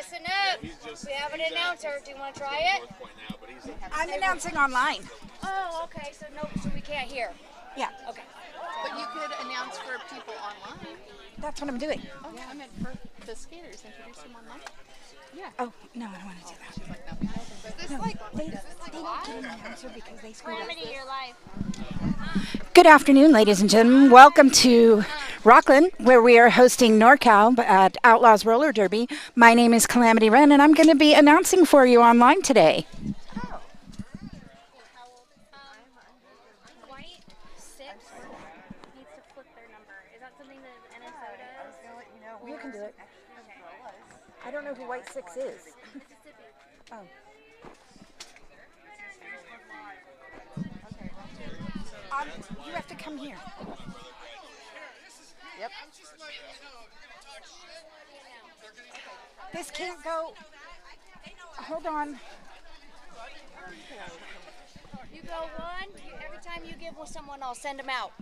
listen up. We have an announcer. Do you want to try it? I'm announcing online. Oh, okay. So we can't hear. Yeah. Okay. But you could announce for people online. That's what I'm doing. Oh, yeah. I meant for the skaters. Introduce them online. Yeah. Oh, no, I don't want to do that. She's like, no. Is this like, They don't get an announcer because they screwed up. Your life. Good afternoon, ladies and gentlemen. Welcome to Rockland, where we are hosting NorCal at Outlaws Roller Derby. My name is Calamity Wren, and I'm going to be announcing for you online today. White 6 needs to flip their number. Is that something that NSO does? You can do it. I don't know who White 6 is. Mississippi. Oh. You have to come here. Yep. This can't go. Hold on. You go one. Every time you give someone, I'll send them out.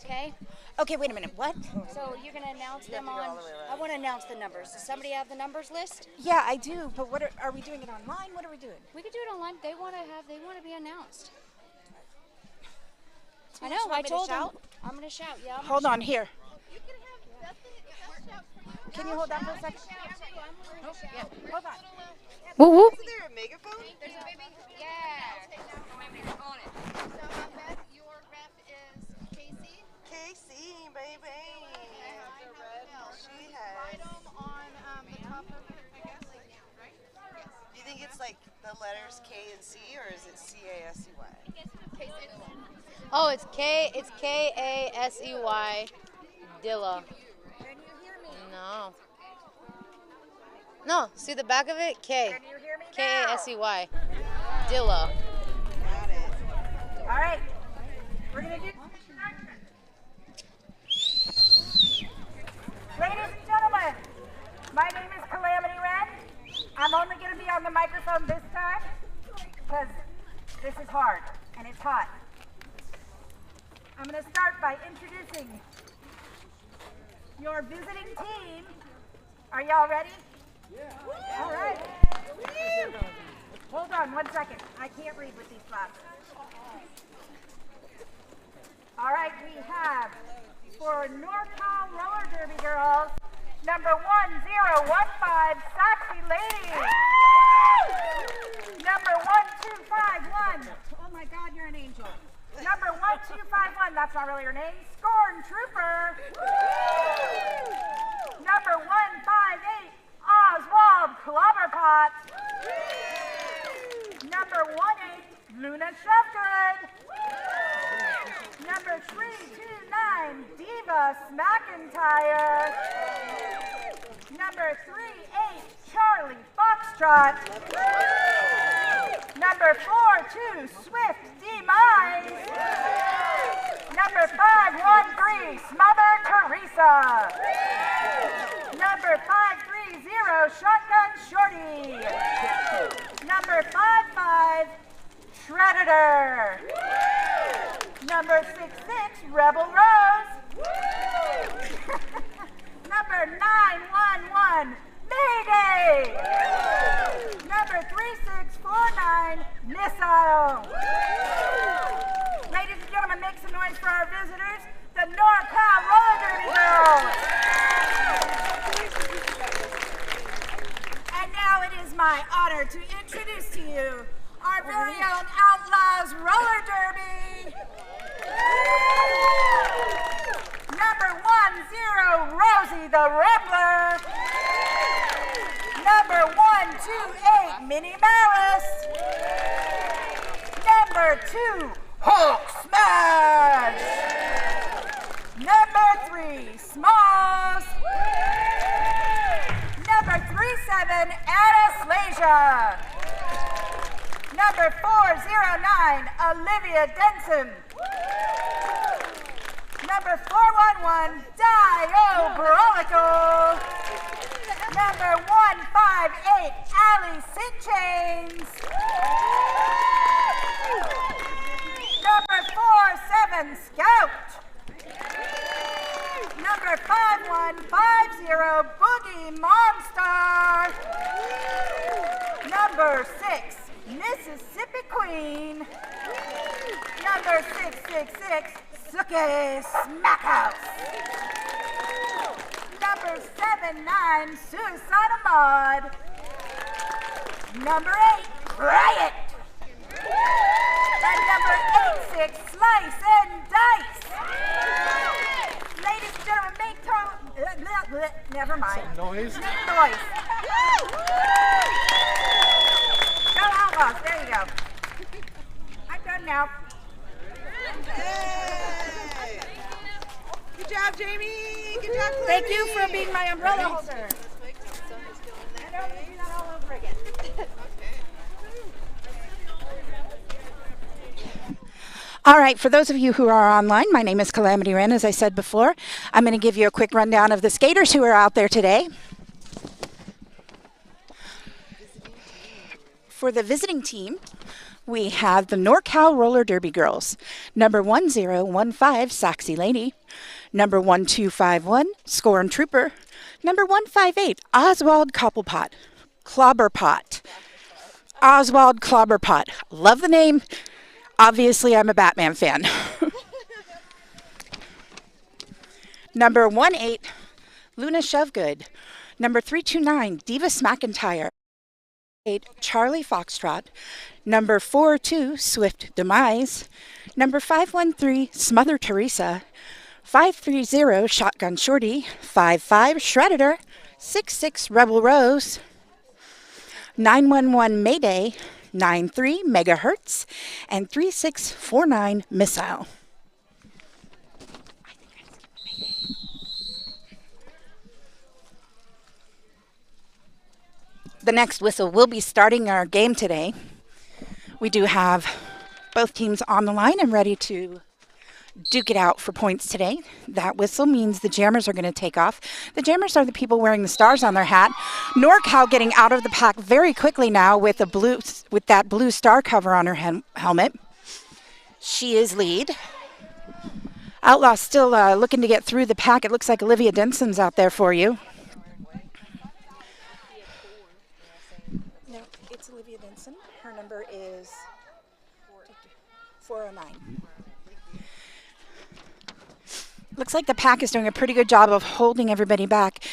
Okay? Okay, wait a minute. What? So you're going to announce them on. I want to announce the numbers. Does somebody have the numbers list? Yeah, I do. But what are we doing it online? What are we doing? We could do it online. They want to be announced. I know. you want I me to told them. shout? I'm going to shout. Yeah. Hold on here. You can have nothing. Can you hold on for a second? Yeah. Hold on. Woo woo. Is there a megaphone? There's a baby. Yeah. So, Beth, your rep is Casey. Casey, baby. She has. Write them on the top of it, I guess. Right? Yes. Do you think it's like the letters K and C, or is it C-A-S-E-Y? Casey. Oh, it's Kasey. Dilla. Can you hear me? No. No, see the back of it? K. Can you hear me Kasey. Dilla. Got it. All right. We're going to do... Ladies and gentlemen, my name is Calamity Wren. I'm only going to be on the microphone this time because this is hard and it's hot. I'm going to start by introducing your visiting team. Are y'all ready? Yeah. All right. Woo! Hold on 1 second. I can't read with these glasses. All right, we have for NorCal Roller Derby girls, number 1015, Sexy Lady. Number 1251. Oh my God, you're an angel. Number 1251, that's not really her name, Scorn Trooper. Number 158, Oswald Clobberpot. Number 18, Luna Shovegood. Number 329, Diva Smackentire. Number 38, Charlie Foxtrot. Number 42, Swift Demise. Number 513, Smother Teresa. Number 530, Shotgun Shorty. Number 55, Shredder. Number 66, Rebel Rose. Number 911, Mayday. Number 3649, Missile. Ladies and gentlemen, make some noise for our visitors, the NorCal Roller Derby girls. And now it is my honor to introduce to you our very own Outlaws Roller Derby. Number 10, Rosie the Rambler. Number 128, Minnie Malice. Number 2, Hulk Smash. Number 3, Smalls. Number 37, Anastasia. Number 409, Olivia Denson. Number 411, Dio Brolico. Number 158, Allie Cinchains. Number 47, Scout. Number 5150, Boogie Monster. Number 6, Mississippi Queen. Number 666, Sookie Smackhouse. Number 79, Suicidal Mod. Number 8, Riot. And number 86, Slice and Dice. Ladies and gentlemen, make never mind. Noise. Make noise. Go Outlaws, there you go. I'm done now. Yay! Good job, Jamie. Good job, Chloe. Thank you for being my umbrella holder. I don't want to do that all over again. All right, for those of you who are online, my name is Calamity Wren, as I said before. I'm going to give you a quick rundown of the skaters who are out there today. For the visiting team, we have the NorCal Roller Derby Girls. Number 1015, Saxy Lady. Number 1251, Scorn Trooper. Number 158, Oswald Cobblepot. Clobberpot. Oswald Clobberpot. Love the name. Obviously, I'm a Batman fan. Number 18, Luna Shovegood. Number 329, Divas McIntyre. 8, Charlie Foxtrot. Number 42, Swift Demise. Number 513, Smother Teresa. 530, Shotgun Shorty. 55, Shredder. 66, Rebel Rose. 911, Mayday. 93 megahertz and 3649 missile. The next whistle will be starting our game today. We do have both teams on the line and ready to duke it out for points today. That whistle means the jammers are going to take off. The jammers are the people wearing the stars on their hat. NorCal getting out of the pack very quickly now with that blue star cover on her helmet. She is lead. Outlaws still looking to get through the pack. It looks like Olivia Denson's out there for you. No, it's Olivia Denson. Her number is 409. Looks like the pack is doing a pretty good job of holding everybody back.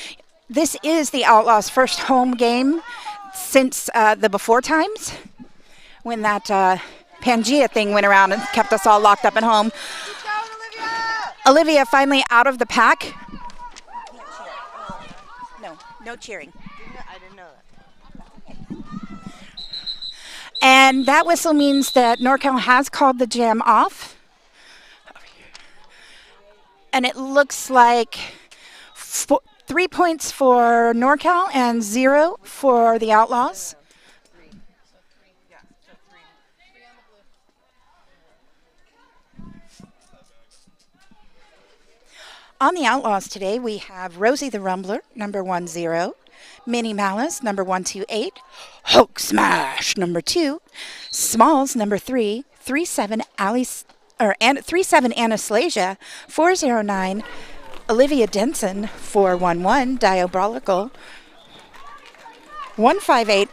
This is the Outlaws' first home game since the before times, when that Pangea thing went around and kept us all locked up at home. Good job, Olivia! Olivia finally out of the pack. No cheering. I didn't know that. And that whistle means that NorCal has called the jam off. And it looks like 3 points for NorCal and 0 for the Outlaws. On the Outlaws today, we have Rosie the Rumbler, number 10, Minnie Malice, number 128, Hulk Smash, number 2, Smalls, number 3, 37 Alice. 37 Anastasia, 409 Olivia Denson, 411 Diabolical, 158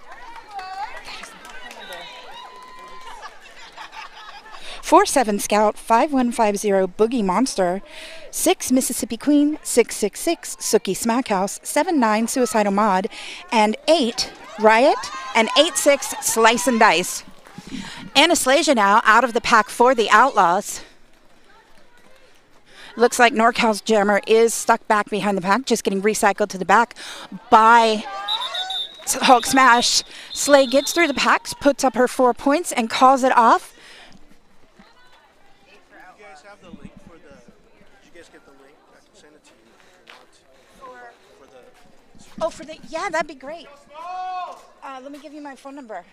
47 Scout, 5150 Boogie Monster, 6 Mississippi Queen, 666 Sookie Smackhouse, 79 Suicidal Mod, and 8 Riot, and 86 Slice and Dice. Anastasia now out of the pack for the Outlaws. Looks like NorCal's jammer is stuck back behind the pack, just getting recycled to the back by Hulk Smash. Slay gets through the packs, puts up her 4 points, and calls it off. You guys have the link for the... Did you guys get the link? I can send it to you if you want. For the... Yeah, that'd be great. Let me give you my phone number.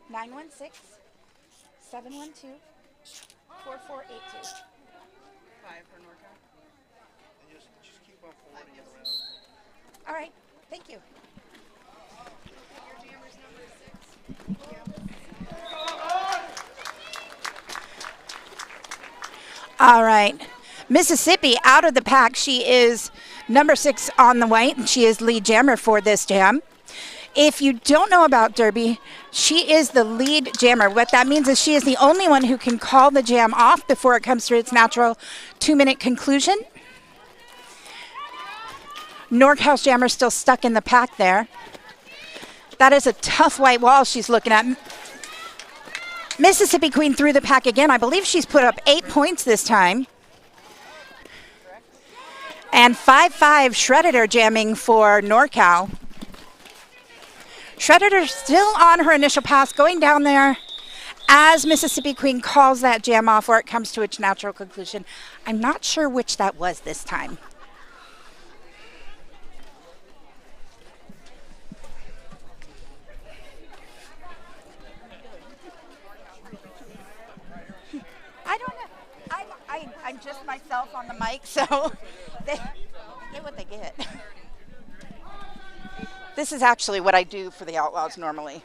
916-712-4482. 5 for NorCal. And just keep on forwarding it around. All right, thank you. Your jammer's number is 6. All right, Mississippi out of the pack. She is number 6 on the white, and she is lead jammer for this jam. If you don't know about Derby, she is the lead jammer. What that means is she is the only one who can call the jam off before it comes to its natural 2-minute conclusion. NorCal's jammer still stuck in the pack there. That is a tough white wall she's looking at. Mississippi Queen through the pack again. I believe she's put up 8 points this time. And 5-5 Shredder jamming for NorCal. Shredder still on her initial pass, going down there as Mississippi Queen calls that jam off where it comes to its natural conclusion. I'm not sure which that was this time. I don't know. I'm just myself on the mic, so they get what they get. This is actually what I do for the Outlaws normally.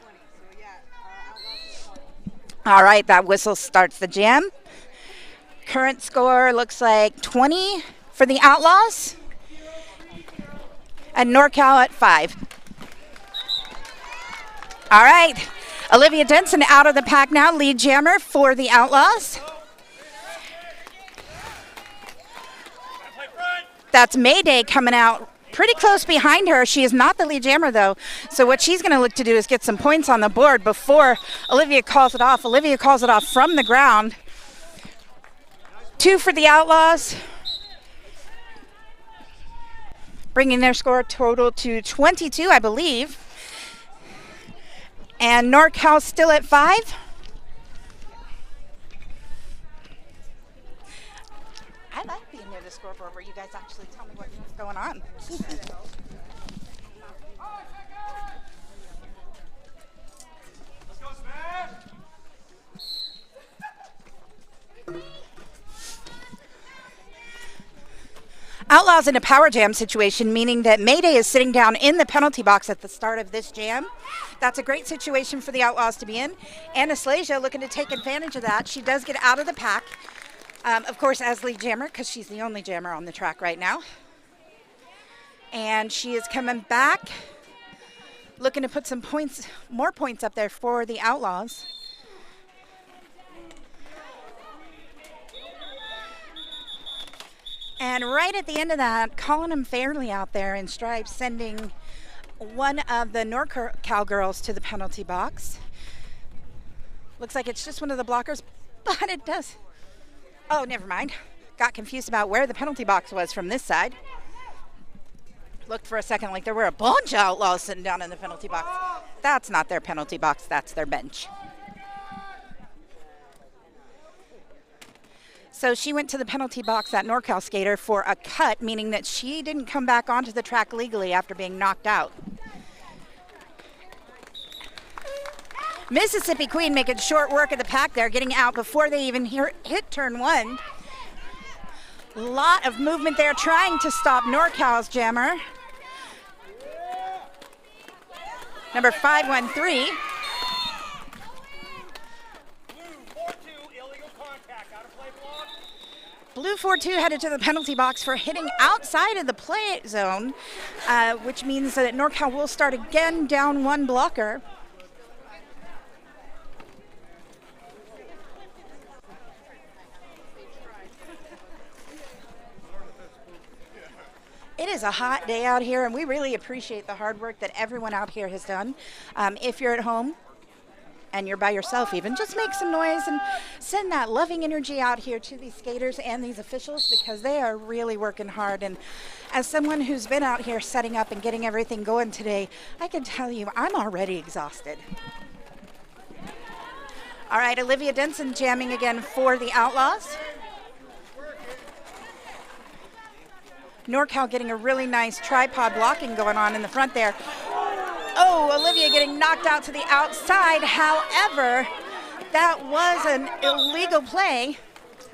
All right, that whistle starts the jam. Current score looks like 20 for the Outlaws and NorCal at 5. All right, Olivia Denson out of the pack now, lead jammer for the Outlaws. That's Mayday coming out pretty close behind her. She is not the lead jammer, though. So what she's going to look to do is get some points on the board before Olivia calls it off. Olivia calls it off from the ground. 2 for the Outlaws, bringing their score total to 22, I believe. And NorCal still at 5. I like being near the scoreboard where you guys actually tell me what's going on. Outlaws in a power jam situation, meaning that Mayday is sitting down in the penalty box at the start of this jam. That's a great situation for the Outlaws to be in. Anastasia looking to take advantage of that. She does get out of the pack. Of course, as lead jammer, because she's the only jammer on the track right now. And she is coming back, looking to put some points, more points up there for the Outlaws. And right at the end of that, calling them fairly out there in stripes, sending one of the NorCal girls to the penalty box. Looks like it's just one of the blockers, but it does. Oh, never mind. Got confused about where the penalty box was from this side. Looked for a second like there were a bunch of Outlaws sitting down in the penalty box. That's not their penalty box, that's their bench. So she went to the penalty box, that NorCal skater, for a cut, meaning that she didn't come back onto the track legally after being knocked out. Mississippi Queen making short work of the pack there, getting out before they even hit turn 1. Lot of movement there, trying to stop NorCal's jammer. Number 513. Blue 4-2 headed to the penalty box for hitting outside of the play zone, which means that NorCal will start again down 1 blocker. It is a hot day out here, and we really appreciate the hard work that everyone out here has done. If you're at home, and you're by yourself even, just make some noise and send that loving energy out here to these skaters and these officials, because they are really working hard. And as someone who's been out here setting up and getting everything going today, I can tell you I'm already exhausted. All right, Olivia Denson jamming again for the Outlaws. NorCal getting a really nice tripod blocking going on in the front there. Oh, Olivia getting knocked out to the outside. However, that was an illegal play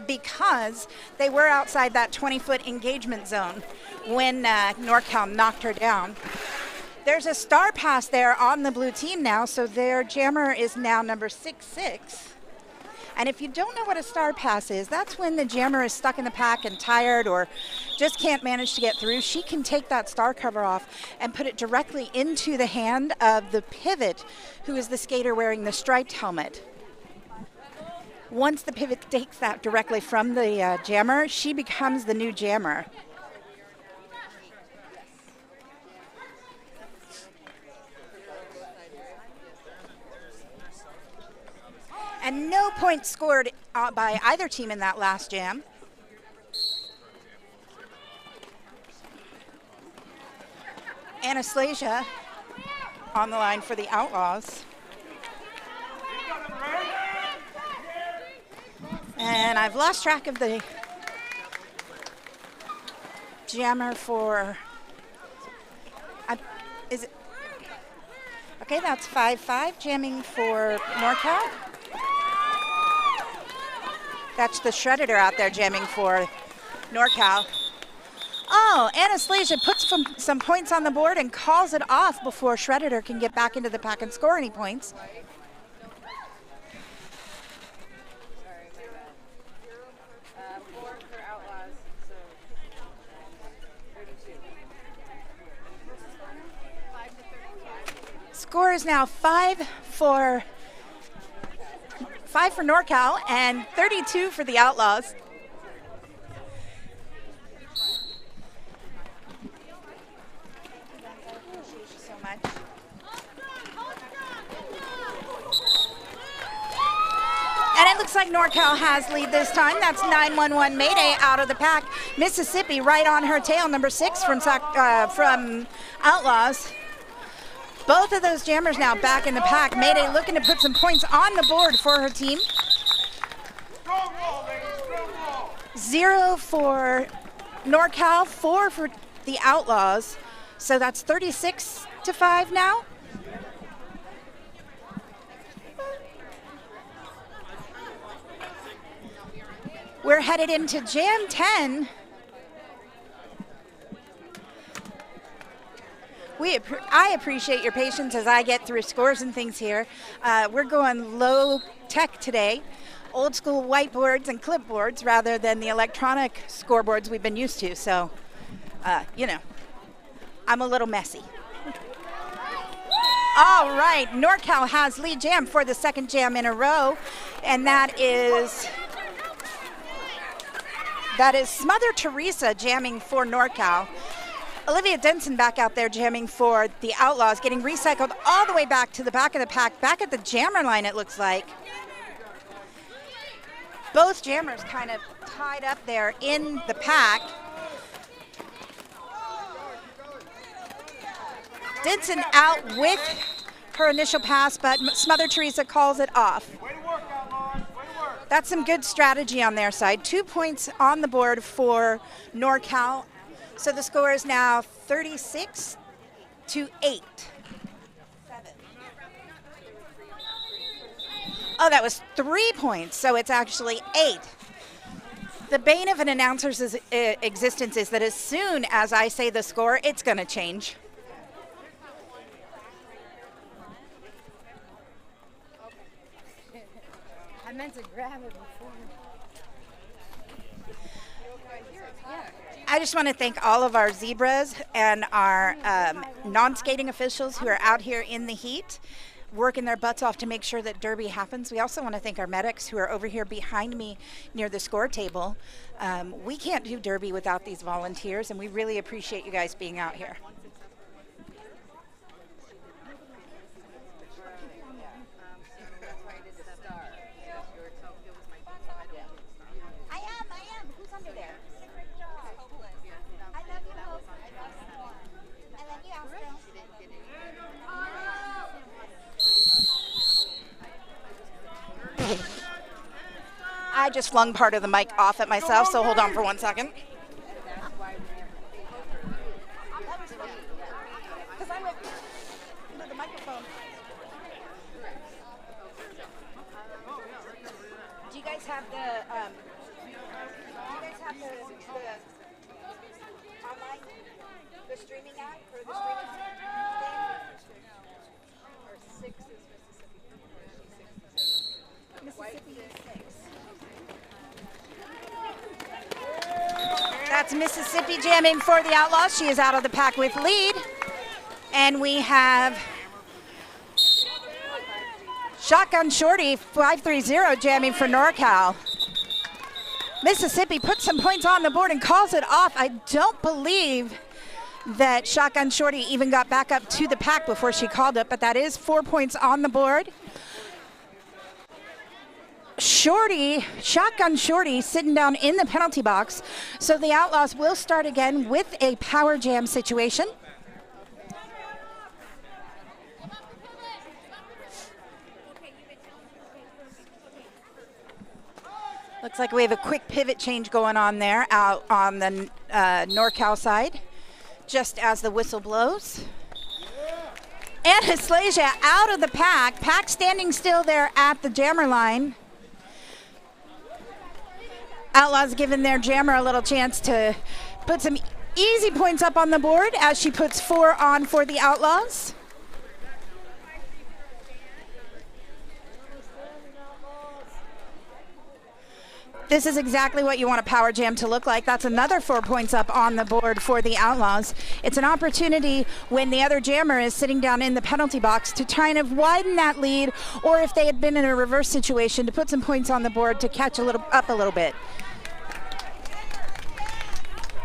because they were outside that 20-foot engagement zone when NorCal knocked her down. There's a star pass there on the blue team now, so their jammer is now number 6-6. And if you don't know what a star pass is, that's when the jammer is stuck in the pack and tired or just can't manage to get through. She can take that star cover off and put it directly into the hand of the pivot, who is the skater wearing the striped helmet. Once the pivot takes that directly from the jammer, she becomes the new jammer. And no points scored by either team in that last jam. Anastasia on the line for the Outlaws. And I've lost track of the jammer for, is it, okay, that's 5-5 jamming for NorCal. That's the Shredder out there jamming for NorCal. Oh, Anastasia puts some points on the board and calls it off before Shredder can get back into the pack and score any points. Score is now 5 for NorCal and 32 for the Outlaws. So much. And it looks like NorCal has lead this time. That's 911 Mayday out of the pack. Mississippi right on her tail, number 6 from Outlaws. Both of those jammers now back in the pack. Mayday looking to put some points on the board for her team. 0 for NorCal, 4 for the Outlaws. So that's 36-5 now. We're headed into Jam 10. I appreciate your patience as I get through scores and things here. We're going low tech today, old school whiteboards and clipboards rather than the electronic scoreboards we've been used to. So, you know, I'm a little messy. All right, NorCal has lead jam for the second jam in a row, and that is Smother Teresa jamming for NorCal. Olivia Denson back out there jamming for the Outlaws, getting recycled all the way back to the back of the pack, back at the jammer line it looks like. Both jammers kind of tied up there in the pack. Denson out with her initial pass, but Smother Teresa calls it off. That's some good strategy on their side. 2 points on the board for NorCal. So the score is now 36-8. Oh, that was 3 points, so it's actually 8. The bane of an announcer's existence is that as soon as I say the score, it's going to change. I meant to grab it before. I just want to thank all of our zebras and our non-skating officials who are out here in the heat, working their butts off to make sure that Derby happens. We also want to thank our medics who are over here behind me near the score table. We can't do Derby without these volunteers, and we really appreciate you guys being out here. I am. Who's under there? I love you both. I love you, Astro. I just flung part of the mic off at myself, so hold on for 1 second. Because I went into the microphone. Do you guys have the online, the streaming app or the streaming thing? Or 6 is Mississippi. Mississippi is 6. That's Mississippi jamming for the Outlaws. She is out of the pack with lead. And we have Shotgun Shorty 530 jamming for NorCal. Mississippi puts some points on the board and calls it off. I don't believe that Shotgun Shorty even got back up to the pack before she called it, but that is 4 points on the board. Shotgun Shorty sitting down in the penalty box. So the Outlaws will start again with a power jam situation. Looks like we have a quick pivot change going on there out on the NorCal side, just as the whistle blows. Anastasia out of the pack. Pack standing still there at the jammer line. Outlaws giving their jammer a little chance to put some easy points up on the board as she puts 4 on for the Outlaws. This is exactly what you want a power jam to look like. That's another 4 points up on the board for the Outlaws. It's an opportunity when the other jammer is sitting down in the penalty box to kind of widen that lead, or if they had been in a reverse situation, to put some points on the board to catch up a little bit.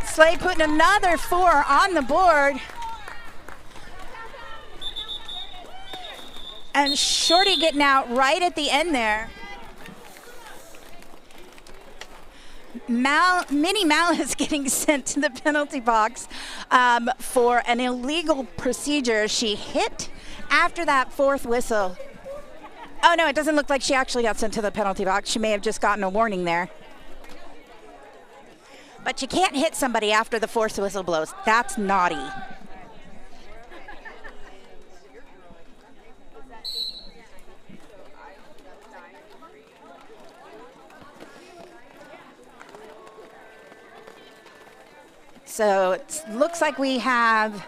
Slay putting another 4 on the board. And Shorty getting out right at the end there. Minnie Mal is getting sent to the penalty box for an illegal procedure. She hit after that 4th whistle. Oh no, it doesn't look like she actually got sent to the penalty box. She may have just gotten a warning there. But you can't hit somebody after the 4th whistle blows. That's naughty. So it looks like we have,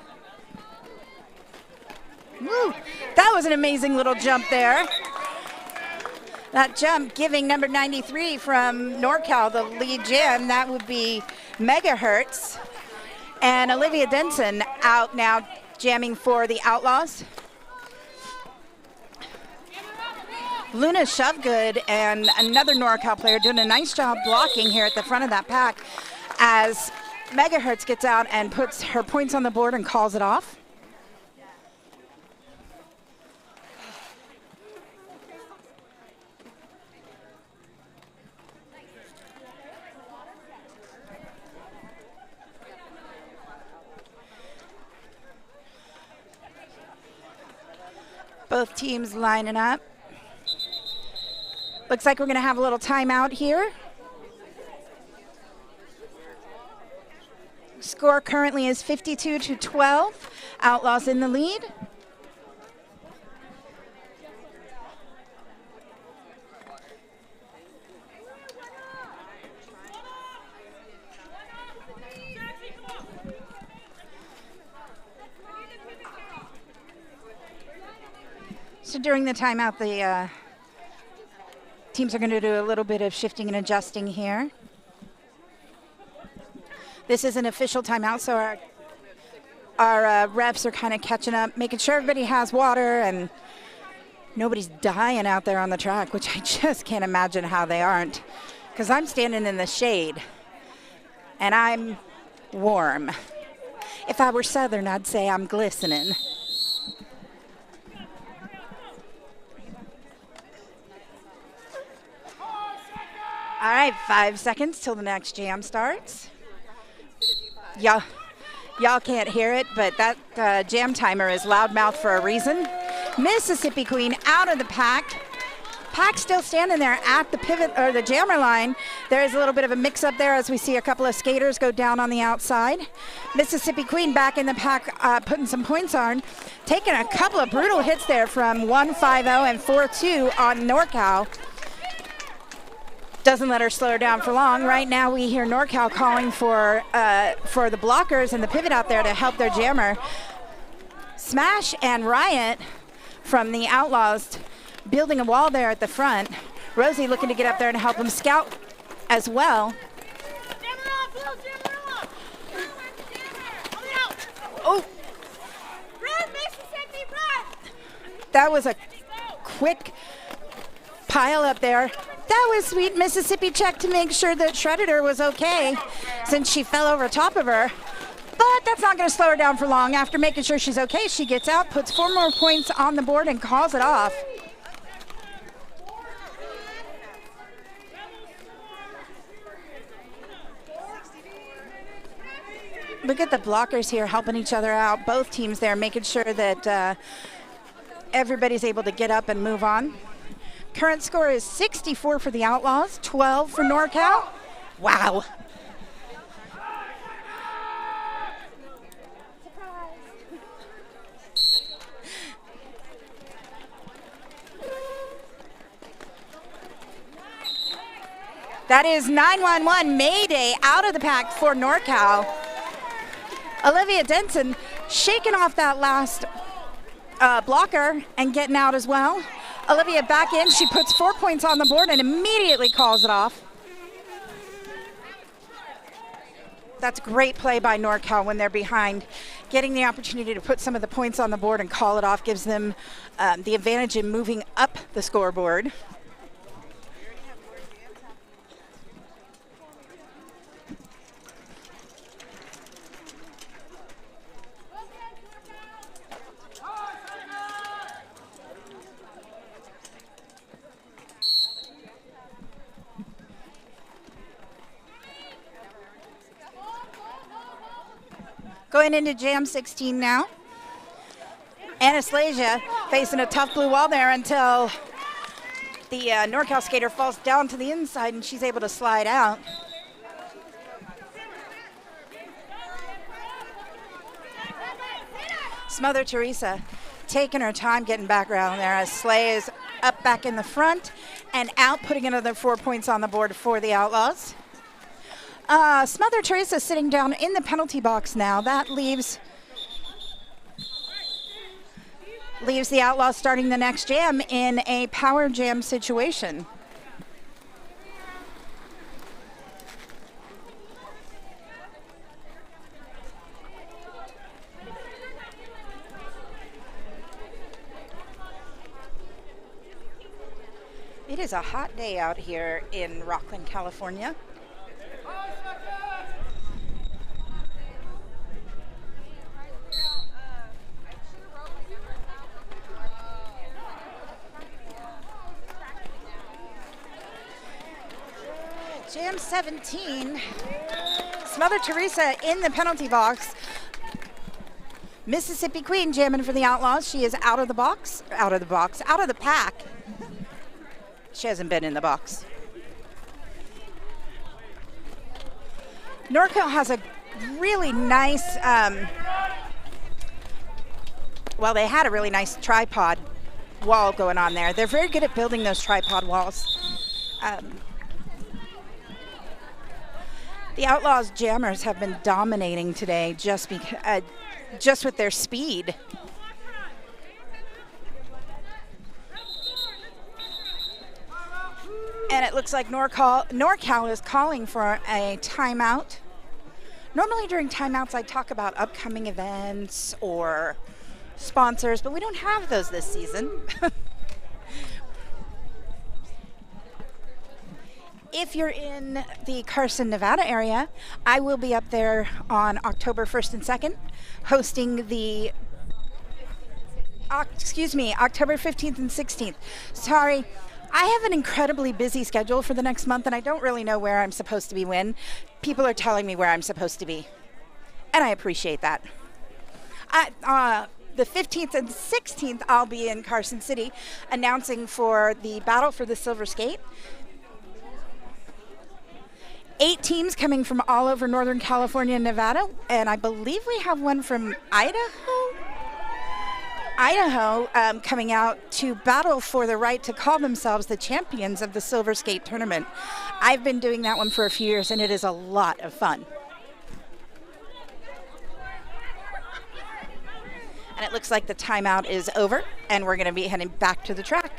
woo, that was an amazing little jump there. That jump giving number 93 from NorCal the lead jam. That would be Megahertz. And Olivia Denson out now jamming for the Outlaws. Luna Shovegood and another NorCal player doing a nice job blocking here at the front of that pack as Megahertz gets out and puts her points on the board and calls it off. Both teams lining up. Looks like we're going to have a little timeout here. Score currently is 52-12. Outlaws in the lead. So during the timeout, the teams are going to do a little bit of shifting and adjusting here. This is an official timeout, so our refs are kind of catching up, making sure everybody has water and nobody's dying out there on the track, which I just can't imagine how they aren't, because I'm standing in the shade and I'm warm. If I were Southern, I'd say I'm glistening. All right, 5 seconds till the next jam starts. Y'all can't hear it, but that jam timer is loudmouth for a reason. Mississippi Queen out of the pack. Pack still standing there at the pivot or the jammer line. There is a little bit of a mix-up there as we see a couple of skaters go down on the outside. Mississippi Queen back in the pack, putting some points on, taking a couple of brutal hits there from 1-5-0 and 4-2 on NorCal. Doesn't let her slow her down for long. Right now we hear NorCal calling for the blockers and the pivot out there to help their jammer. Smash and Riot from the Outlaws building a wall there at the front. Rosie looking to get up there and help them scout as well. That was a quick pile up there. That was sweet. Mississippi checked to make sure that Shredder was okay since she fell over top of her. But that's not going to slow her down for long. After making sure she's okay, she gets out, puts 4 more points on the board, and calls it off. Look at the blockers here helping each other out. Both teams there making sure that everybody's able to get up and move on. Current score is 64 for the Outlaws, 12 for NorCal. Wow. That is 911 Mayday out of the pack for NorCal. Olivia Denson shaking off that last blocker and getting out as well. Olivia back in. She puts 4 points on the board and immediately calls it off. That's great play by NorCal when they're behind. Getting the opportunity to put some of the points on the board and call it off gives them the advantage in moving up the scoreboard. Going into Jam 16 now. Anastasia facing a tough blue wall there until the NorCal skater falls down to the inside and she's able to slide out. Smother Teresa taking her time getting back around there as Slay is up back in the front and out, putting another 4 points on the board for the Outlaws. Smother Teresa sitting down in the penalty box now. That leaves the Outlaws starting the next jam in a power jam situation. It is a hot day out here in Rockland, California. Jam 17, Smother Teresa in the penalty box. Mississippi Queen jamming for the Outlaws. She is out of the pack. She hasn't been in the box. NorCal has a really nice, they had a really nice tripod wall going on there. They're very good at building those tripod walls. The Outlaws jammers have been dominating today just with their speed. And it looks like NorCal is calling for a timeout. Normally during timeouts I talk about upcoming events or sponsors, but we don't have those this season. If you're in the Carson, Nevada area, I will be up there on October 1st and 2nd hosting the, October 15th and 16th. Sorry, I have an incredibly busy schedule for the next month and I don't really know where I'm supposed to be when. People are telling me where I'm supposed to be, and I appreciate that. The 15th and 16th, I'll be in Carson City announcing for the Battle for the Silver Skate. 8 teams coming from all over Northern California and Nevada, and I believe we have one from Idaho coming out to battle for the right to call themselves the champions of the Silver Skate Tournament. I've been doing that one for a few years, and it is a lot of fun. And it looks like the timeout is over, and we're going to be heading back to the track.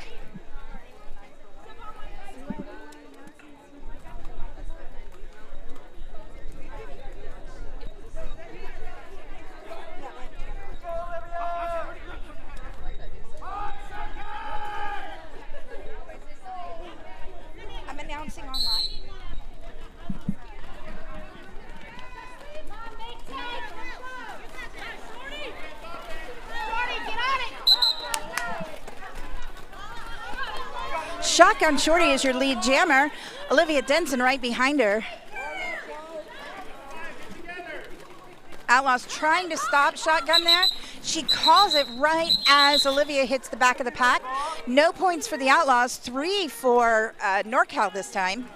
Shotgun Shorty is your lead jammer. Olivia Denson right behind her. Outlaws trying to stop Shotgun there. She calls it right as Olivia hits the back of the pack. No points for the Outlaws, 3 for NorCal this time.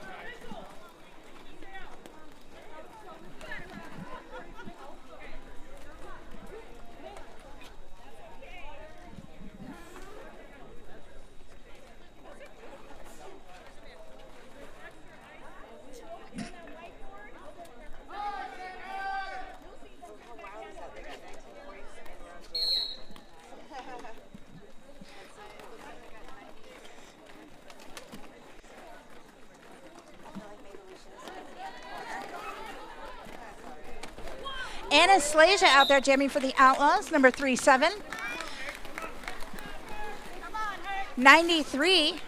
Anastasia out there jamming for the Outlaws, number 37. 93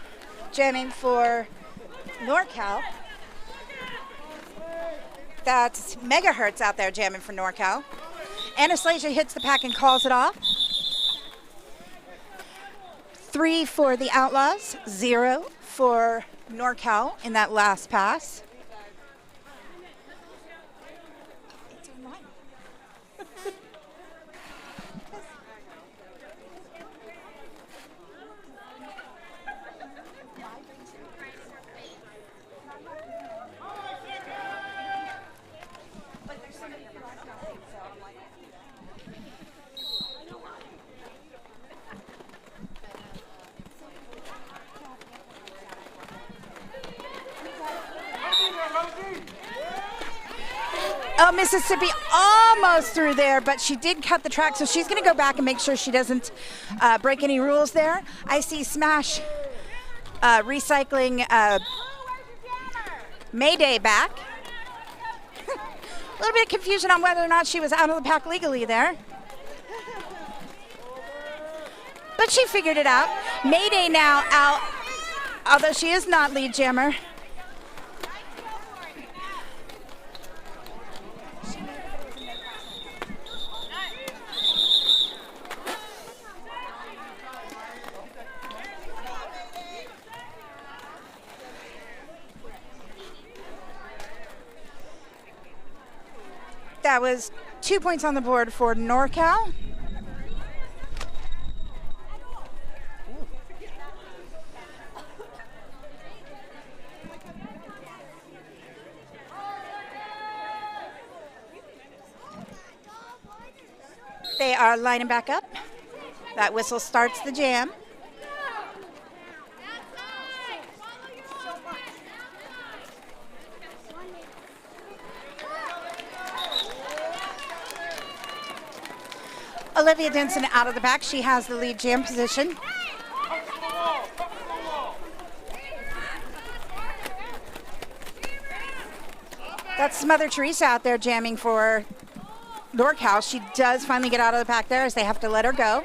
jamming for NorCal. That's Megahertz out there jamming for NorCal. Anastasia hits the pack and calls it off. 3 for the Outlaws, 0 for NorCal in that last pass. Oh, Mississippi almost through there, but she did cut the track, so she's going to go back and make sure she doesn't break any rules there. I see Smash recycling Mayday back. A little bit of confusion on whether or not she was out of the pack legally there. But she figured it out. Mayday now out, although she is not lead jammer. That was 2 points on the board for NorCal. They are lining back up. That whistle starts the jam. Olivia Denson out of the back. She has the lead jam position. That's Mother Teresa out there jamming for NorCal. She does finally get out of the pack there as they have to let her go.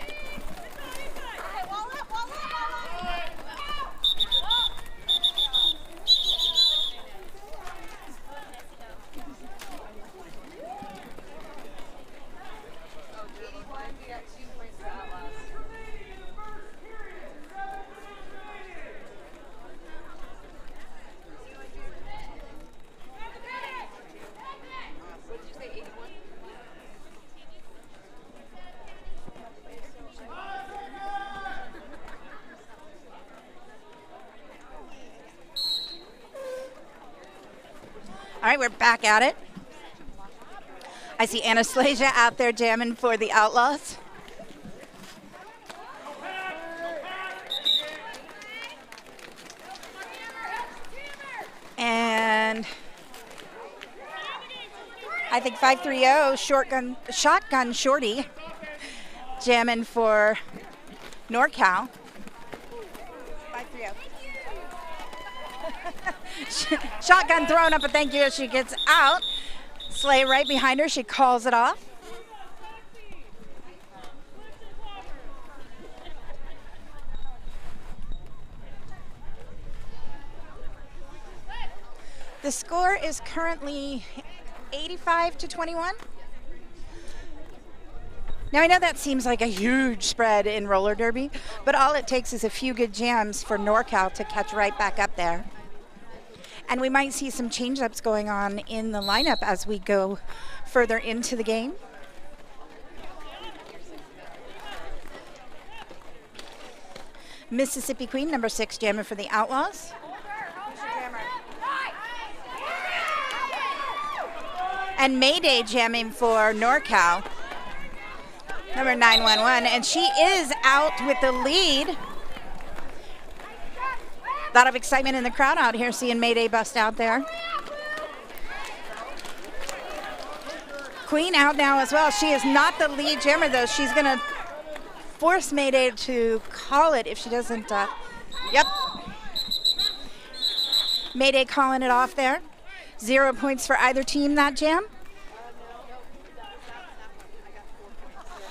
All right, we're back at it. I see Anastasia out there jamming for the Outlaws. And I think 530 Shotgun Shorty jamming for NorCal. 530. Shotgun thrown up a thank you as she gets out. Slay right behind her. She calls it off. The score is currently 85-21. Now I know that seems like a huge spread in roller derby, but all it takes is a few good jams for NorCal to catch right back up there. And we might see some change-ups going on in the lineup as we go further into the game. Mississippi Queen, number 6, jamming for the Outlaws. And Mayday jamming for NorCal, number 911, and she is out with the lead. A lot of excitement in the crowd out here seeing Mayday bust out there. Queen out now as well. She is not the lead jammer though. She's gonna force Mayday to call it if she doesn't. Yep. Mayday calling it off there. 0 points for either team that jam.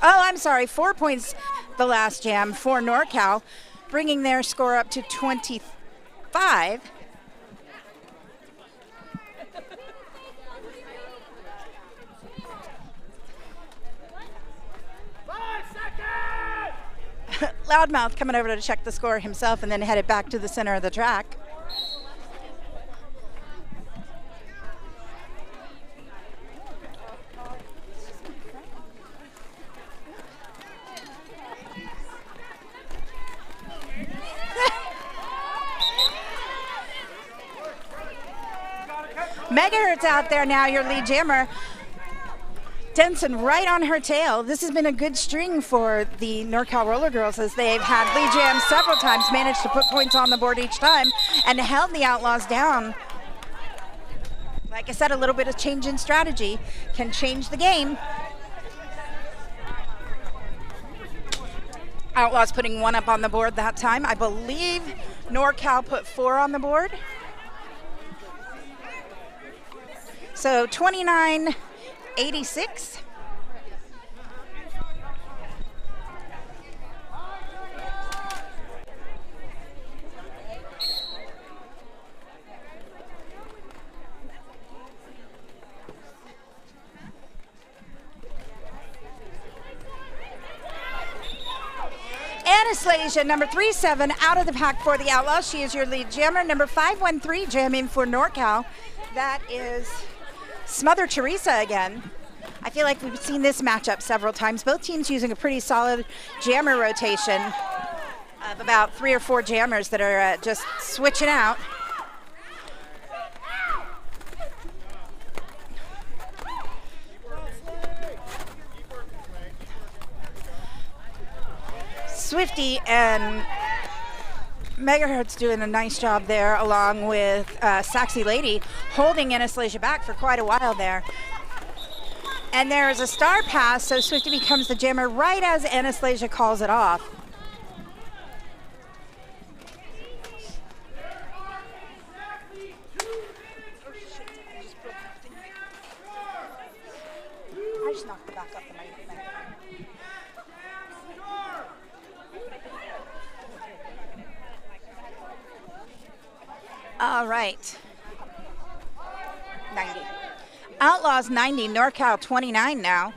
Oh, I'm sorry, 4 points the last jam for NorCal, bringing their score up to 25. Loudmouth coming over to check the score himself and then headed back to the center of the track. Megahertz out there now, your lead jammer. Denson right on her tail. This has been a good string for the NorCal Roller Girls as they've had lead jams several times, managed to put points on the board each time, and held the Outlaws down. Like I said, a little bit of change in strategy can change the game. Outlaws putting 1 up on the board that time. I believe NorCal put 4 on the board. So 29-86. Anastasia, number 37, out of the pack for the Outlaws. She is your lead jammer. Number 513 jamming for NorCal. That is Smother Teresa again. I feel like we've seen this matchup several times. Both teams using a pretty solid jammer rotation of about 3 or 4 jammers that are just switching out. Swifty and Megahertz doing a nice job there, along with Saxy Lady, holding Anastasia back for quite a while there. And there is a star pass, so Swifty becomes the jammer right as Anastasia calls it off. I just knocked it back up the microphone. All right. 90. Outlaws 90, NorCal 29 now.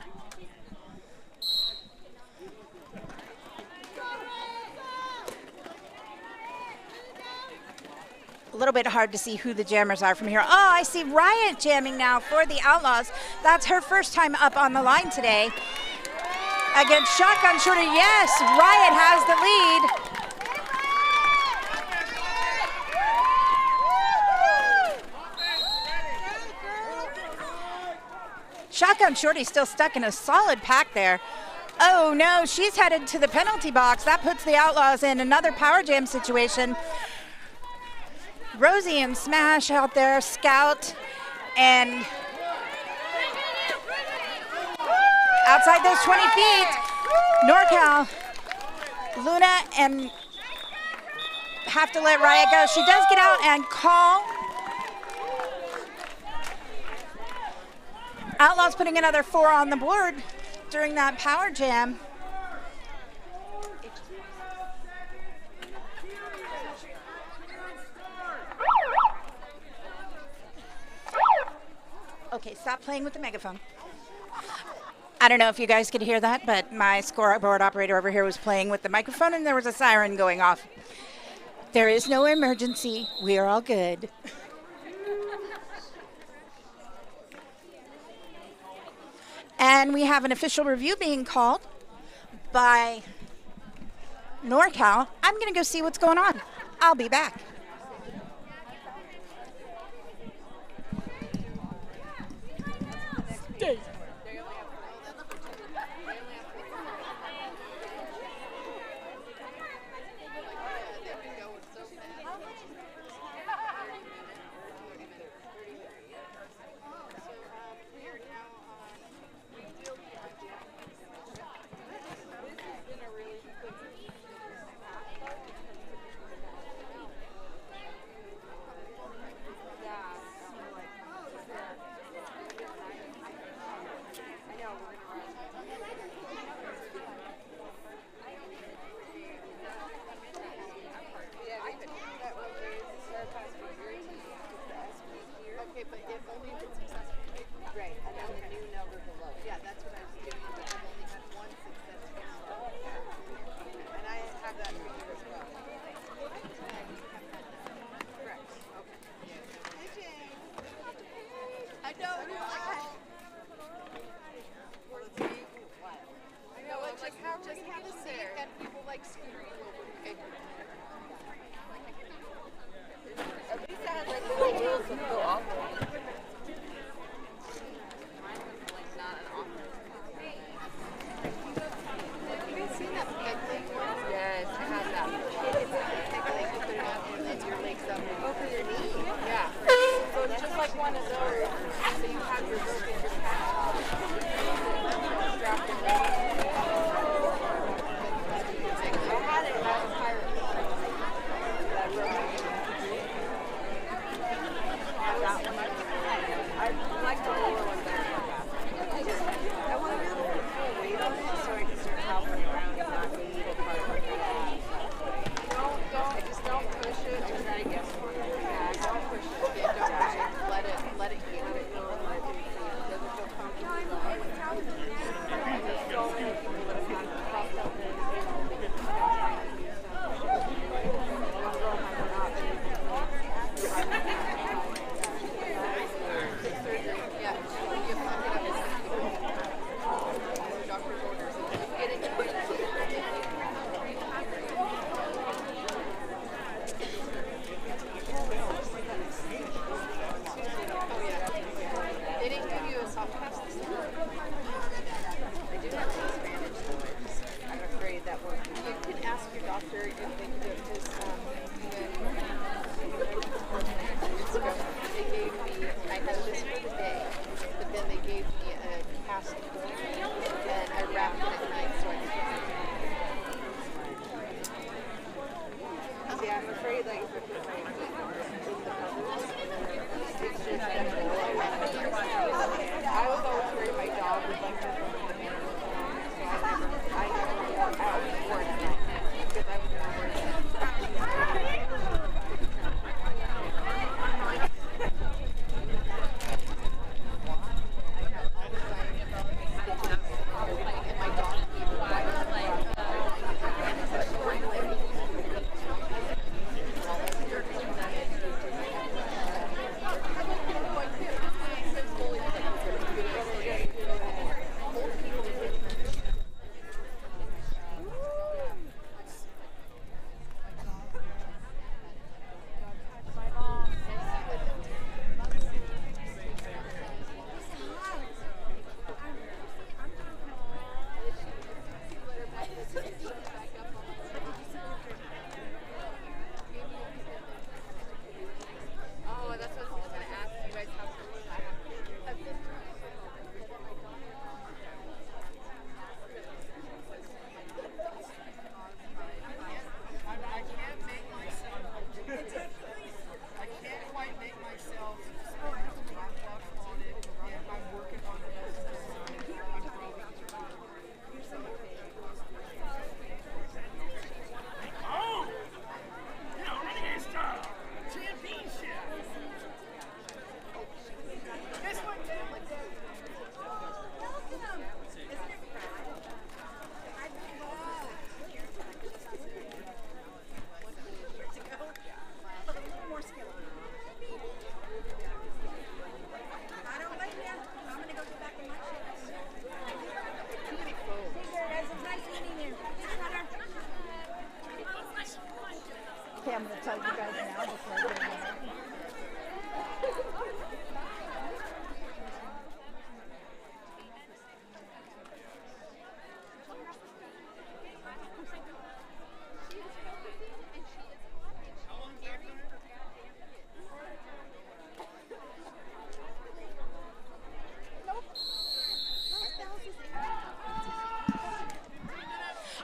A little bit hard to see who the jammers are from here. Oh, I see Riot jamming now for the Outlaws. That's her first time up on the line today. Against Shotgun Shorty, yes, Riot has the lead. Shotgun Shorty still stuck in a solid pack there. Oh no, she's headed to the penalty box. That puts the Outlaws in another power jam situation. Rosie and Smash out there, Scout, and outside those 20 feet, NorCal, Luna, and have to let Riot go. She does get out and call. Outlaws putting another 4 on the board during that power jam. Okay, stop playing with the megaphone. I don't know if you guys could hear that, but my scoreboard operator over here was playing with the microphone and there was a siren going off. There is no emergency. We are all good. And we have an official review being called by NorCal. I'm going to go see what's going on. I'll be back. Stay.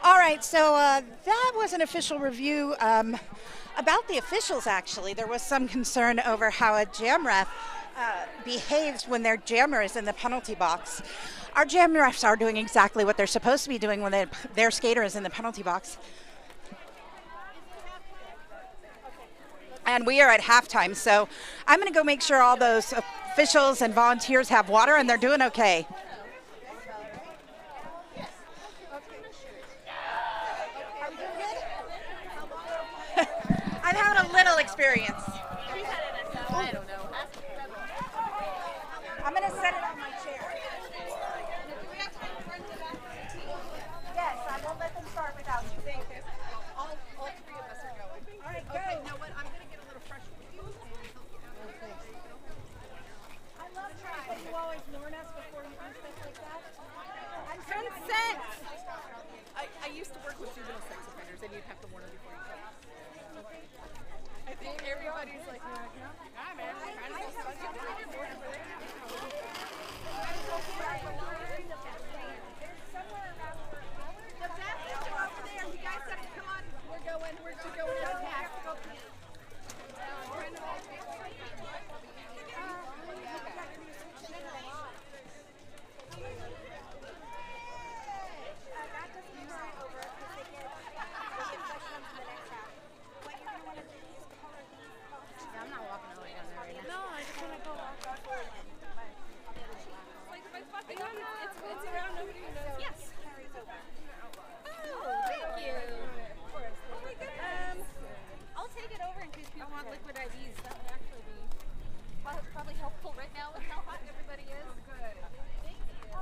All right, so that was an official review about the officials, actually. There was some concern over how a jam ref behaves when their jammer is in the penalty box. Our jam refs are doing exactly what they're supposed to be doing when their skater is in the penalty box. And we are at halftime, so I'm going to go make sure all those officials and volunteers have water and they're doing okay. I've had a little experience. I don't know. I'm going to set it on my chair. Yes, I won't let them start without you. All three of us are going. All right, go. Okay, you know what? I'm going to get a little fresh with you and help you out. I love trying, but you always warn us before you do stuff like that. I'm Consent! I used to work with juvenile sex offenders, and you'd have to warn them before you come. I think everybody's like, hi man, the bathrooms are over there. You guys gotta come on. We're going to attack. I'm not walking all the way down there right now. No, I just want to go walk off. It's around nobody knows. Yes. Oh, thank you. Oh my goodness. I'll take it over in case people want liquid IVs. That would actually be probably helpful right now with how hot everybody is. Good. Thank you.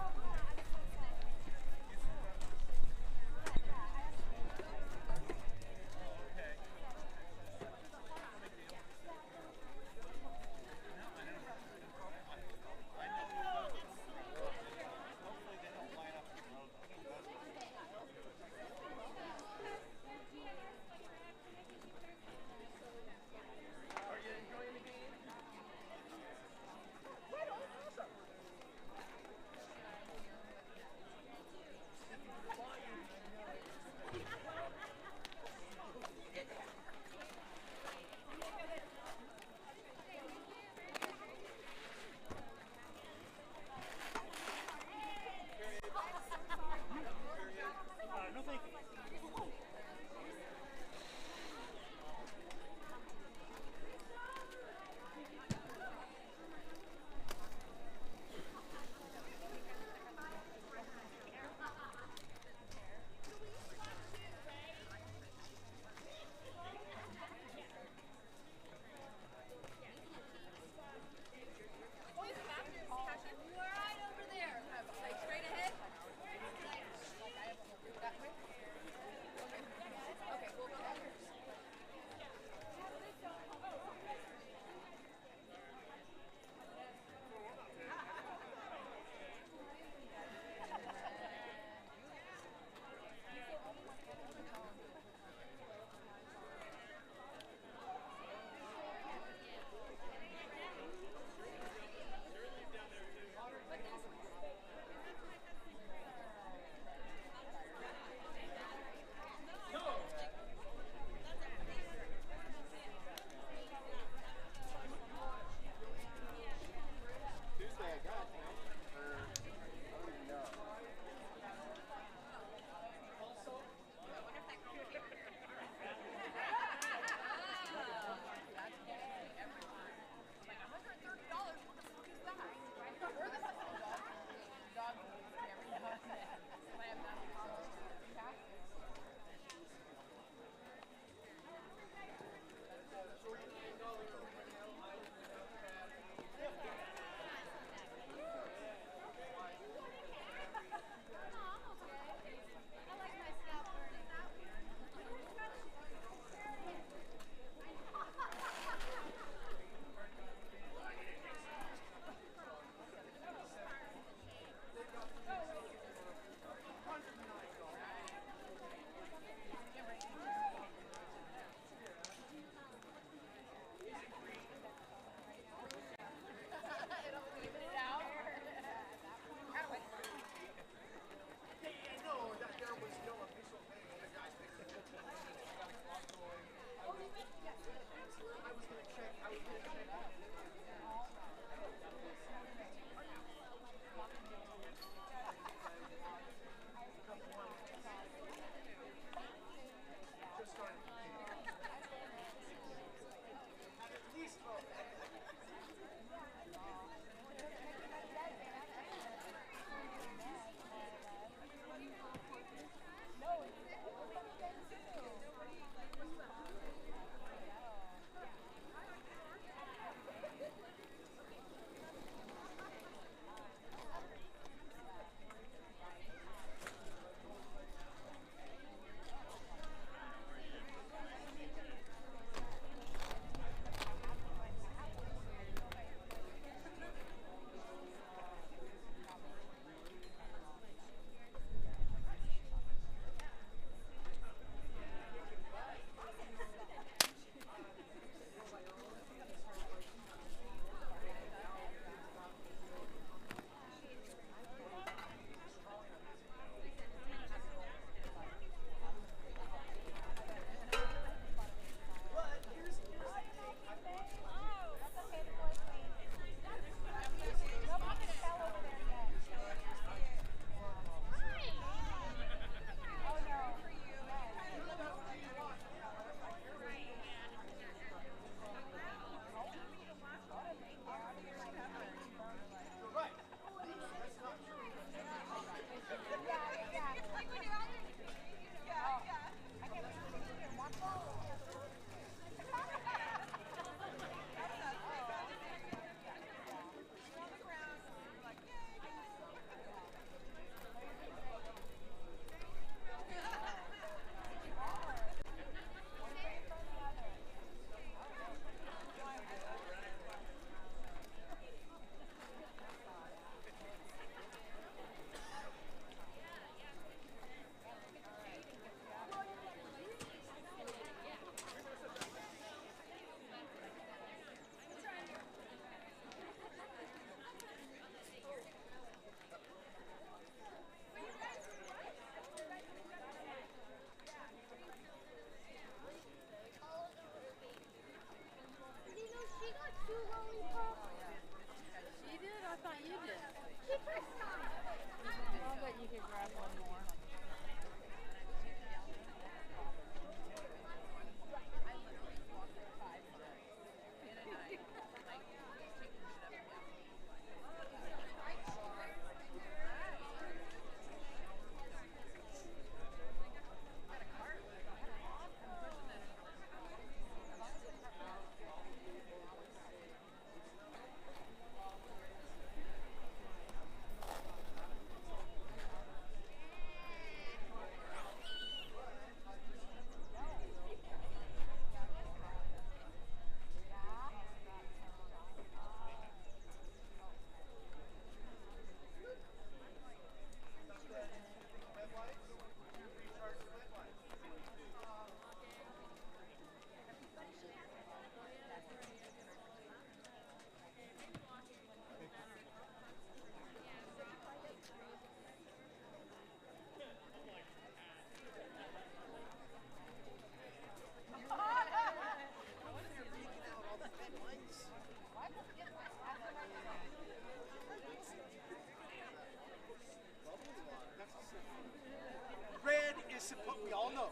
we all know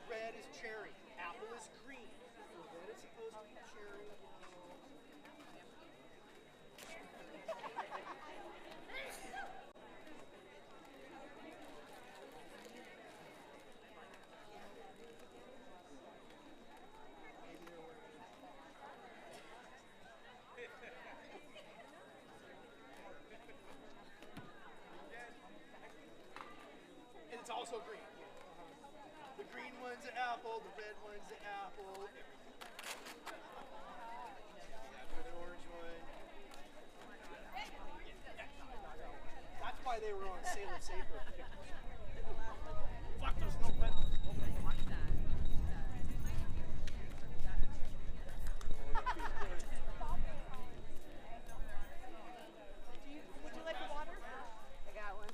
red is cherry, apple is green. Red is supposed to be cherry. And it's also green. The green one's an apple, the red one's an apple. The orange one. That's why they were on Sailor Safer. Fuck, there's no red. Would you like a water? I got one.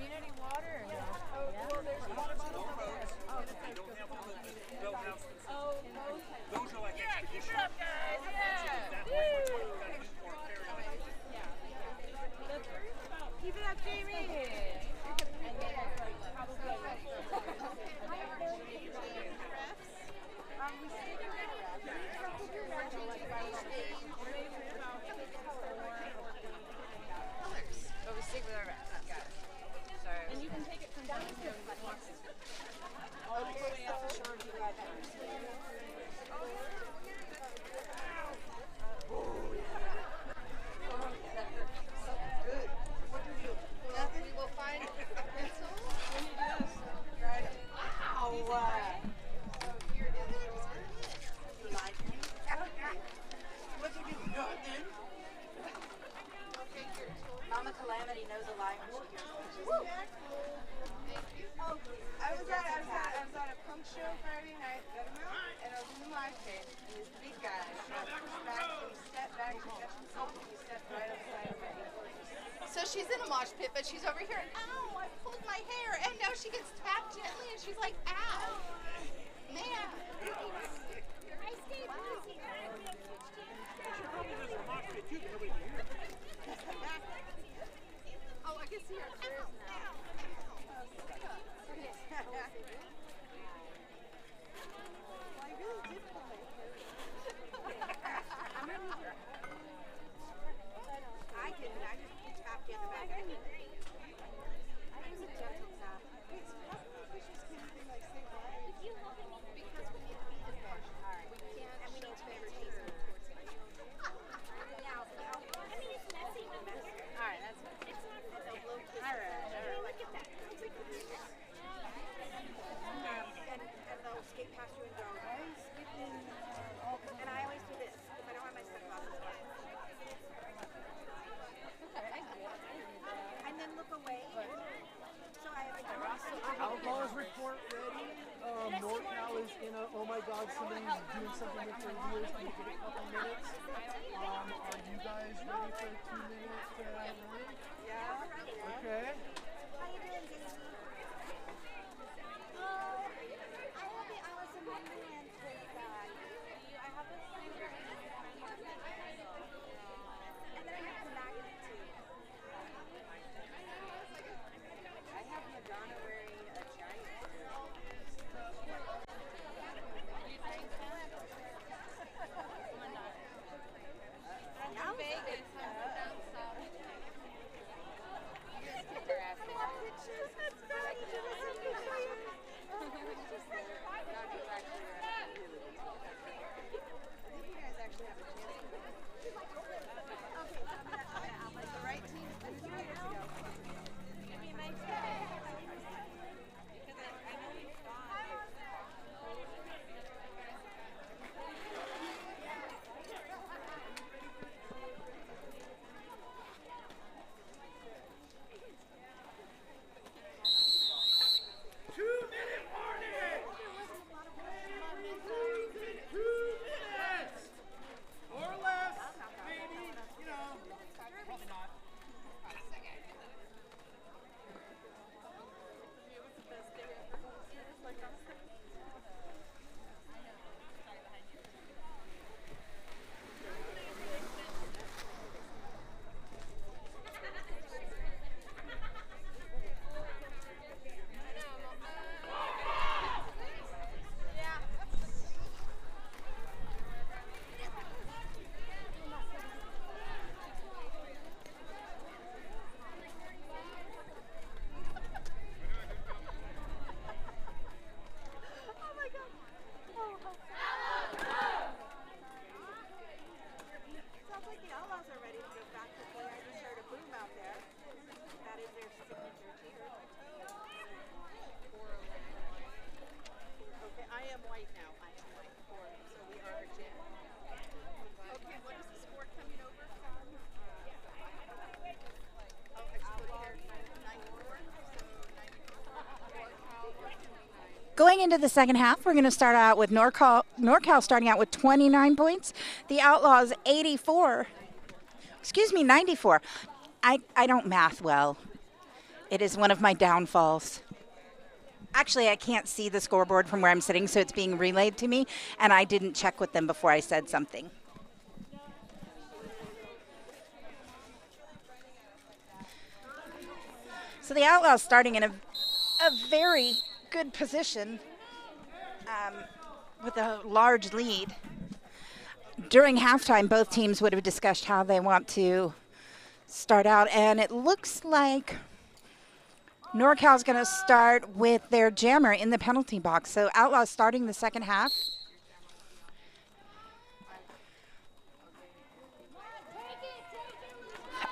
need any water? Or no? Well, there's water bottles over there. Those are like expedition. Keep it up, guys. Keep it up, Jamie. But we stick with our rest. Got it. Sorry. And you can take it from down here if you want to. All the way up the shore if you got that. Nothing, you will find a pencil. When you do this. Right. Wow. So here is your lighting. What do you do? Nothing. Okay, here. Mama Calamity knows a lie when she hears it. Oh, I was at a punk show Friday night, and I was in the live tape, and this big guy stepped back, he stepped right outside of me. So she's in a mosh pit, but she's over here. Ow, I pulled my hair. And now she gets tapped gently, and she's like, ow. Man. Oh, I can see her upstairs now. I really did pull my hair. I didn't. I just tapped you in the back. It was a gentle tap. It's possible she's keeping like say why. Because we need to be impartial. All right. We can't and we need favoritism towards him. Now, I mean, it's messy. All right, that's fine. It's not for the low kiss. All right. Look at that. And they'll skate past you and go, why are you skipping? And I always do this if I don't have my sunglasses on. And then look away. So I have a Outlaws report ready. NorCal is in a, oh my god, somebody's doing something with their wheels. Can you give it a couple minutes? Are you guys ready for a 2-minute run? Yeah. Okay. How you doing, Daisy? I have the Alice in Wonderland tote bag. I have this thing for and then I have the magnet too. I have Madonna wearing a giant. I'm in Vegas. Going into the second half, we're going to start out with NorCal starting out with 29 points. The Outlaws 94. Excuse me, 94. I don't math well. It is one of my downfalls. Actually, I can't see the scoreboard from where I'm sitting, so it's being relayed to me, and I didn't check with them before I said something. So the Outlaws starting in a very good position with a large lead. During halftime, both teams would have discussed how they want to start out, and it looks like NorCal's going to start with their jammer in the penalty box. So Outlaws starting the second half.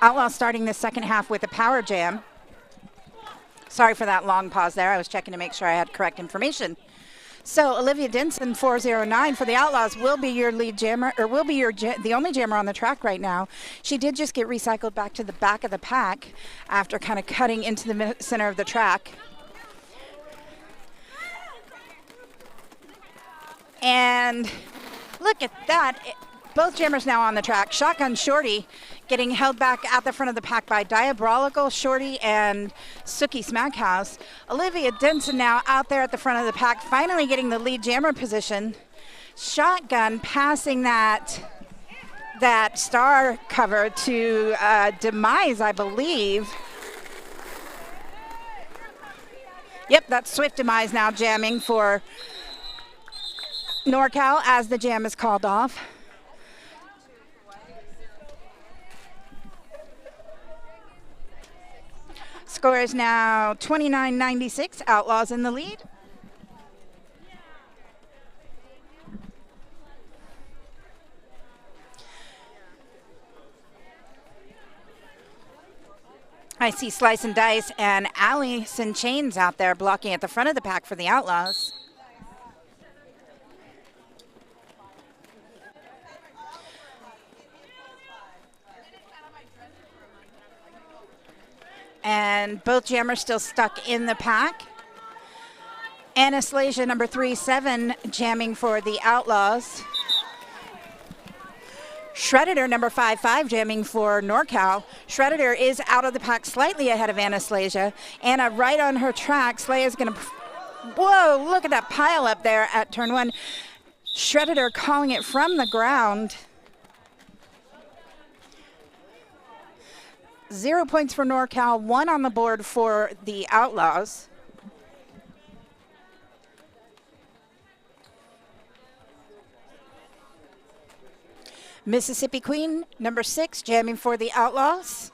Outlaws starting the second half with a power jam. Sorry for that long pause there. I was checking to make sure I had correct information. So Olivia Denson, 409 for the Outlaws, will be your lead jammer, or will be the only jammer on the track right now. She did just get recycled back to the back of the pack after kind of cutting into the center of the track. And look at that. Both jammers now on the track. Shotgun Shorty getting held back at the front of the pack by Diabolical Shorty and Sookie Smackhouse. Olivia Denson now out there at the front of the pack, finally getting the lead jammer position. Shotgun passing that star cover to Demise, I believe. Yep, that's Swift Demise now jamming for NorCal as the jam is called off. Score is now 29-96, Outlaws in the lead. I see Slice and Dice and Allison Chains out there blocking at the front of the pack for the Outlaws. And both jammers still stuck in the pack. Anastasia, number 37, jamming for the Outlaws. Shredditor, number 55, jamming for NorCal. Shredditor is out of the pack slightly ahead of Anastasia. Anna right on her track. Slay is going to... Whoa, look at that pile up there at turn one. Shredditor calling it from the ground. 0 points for NorCal, 1 on the board for the Outlaws. Mississippi Queen, number 6, jamming for the Outlaws.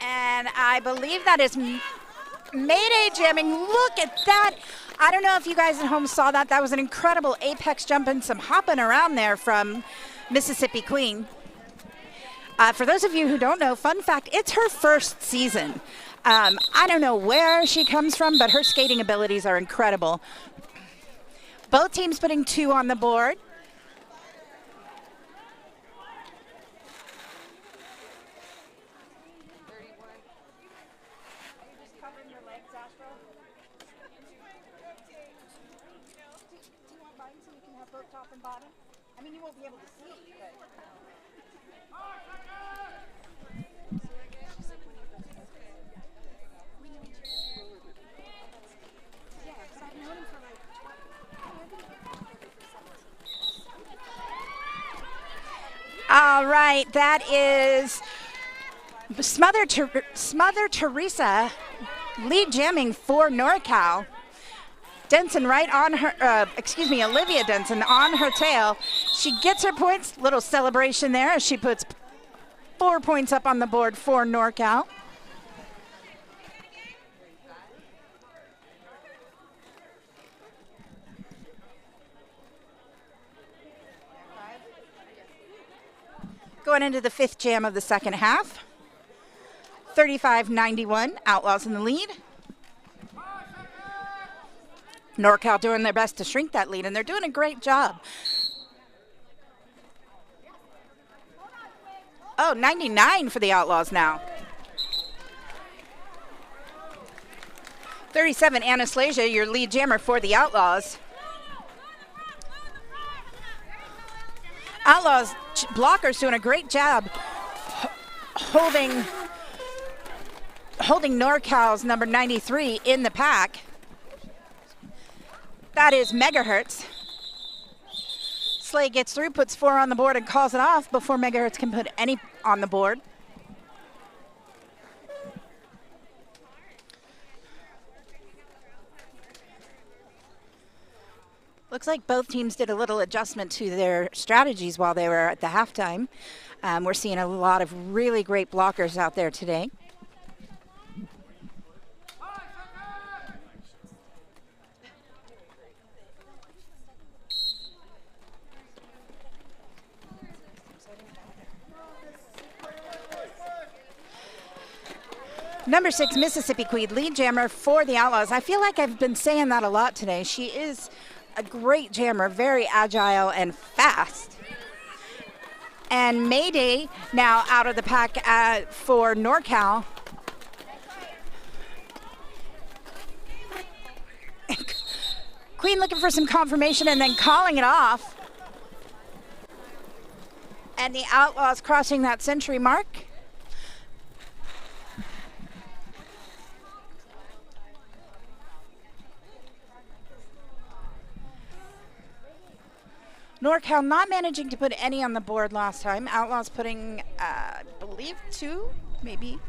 And I believe that is Mayday jamming. Look at that. I don't know if you guys at home saw that. That was an incredible apex jump and some hopping around there from Mississippi Queen. For those of you who don't know, fun fact, it's her first season. I don't know where she comes from, but her skating abilities are incredible. Both teams putting 2 on the board. I mean, you won't be able to see, but... All right, that is Smother Teresa lead jamming for NorCal. Denson right on her, Olivia Denson on her tail. She gets her points, little celebration there as she puts 4 points up on the board for NorCal. Going into the 5th jam of the second half. 35-91, Outlaws in the lead. NorCal doing their best to shrink that lead, and they're doing a great job. Oh, 99 for the Outlaws now. 37, Anastasia, your lead jammer for the Outlaws. Outlaws blockers doing a great job holding NorCal's number 93 in the pack. That is Megahertz. Slay gets through, puts 4 on the board, and calls it off before Megahertz can put any on the board. Looks like both teams did a little adjustment to their strategies while they were at the halftime. We're seeing a lot of really great blockers out there today. Number 6, Mississippi Queen, lead jammer for the Outlaws. I feel like I've been saying that a lot today. She is a great jammer, very agile and fast. And Mayday now out of the pack for NorCal. Queen looking for some confirmation and then calling it off. And the Outlaws crossing that century mark. NorCal not managing to put any on the board last time. Outlaws putting, I believe, 2, maybe.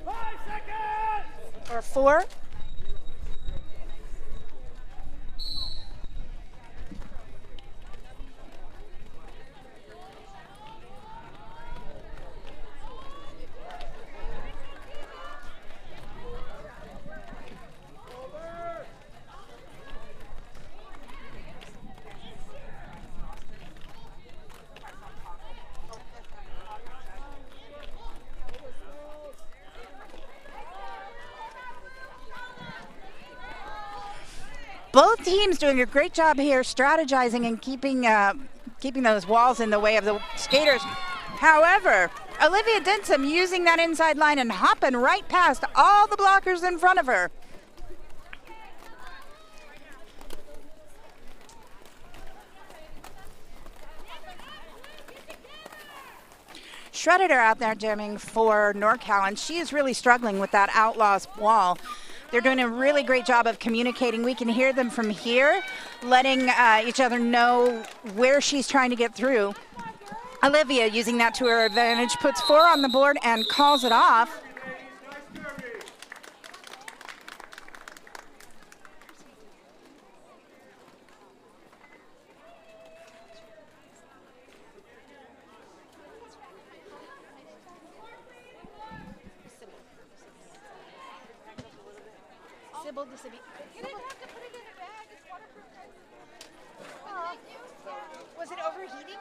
5 seconds! Or 4. Both teams doing a great job here strategizing and keeping those walls in the way of the skaters. However, Olivia Denson using that inside line and hopping right past all the blockers in front of her. Shredder out there jamming for NorCal, and she is really struggling with that Outlaws wall. They're doing a really great job of communicating. We can hear them from here, letting each other know where she's trying to get through. Olivia using that to her advantage, puts 4 on the board and calls it off. Was it overheating?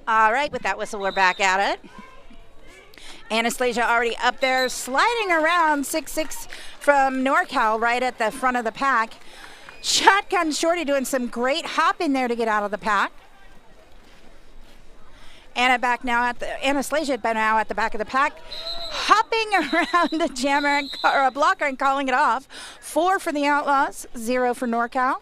All right, with that whistle, we're back at it. Anastasia already up there, sliding around 6'6" from NorCal right at the front of the pack. Shotgun Shorty doing some great hopping there to get out of the pack. Anastasia now at the back of the pack, hopping around a jammer or a blocker and calling it off. 4 for the Outlaws, 0 for NorCal.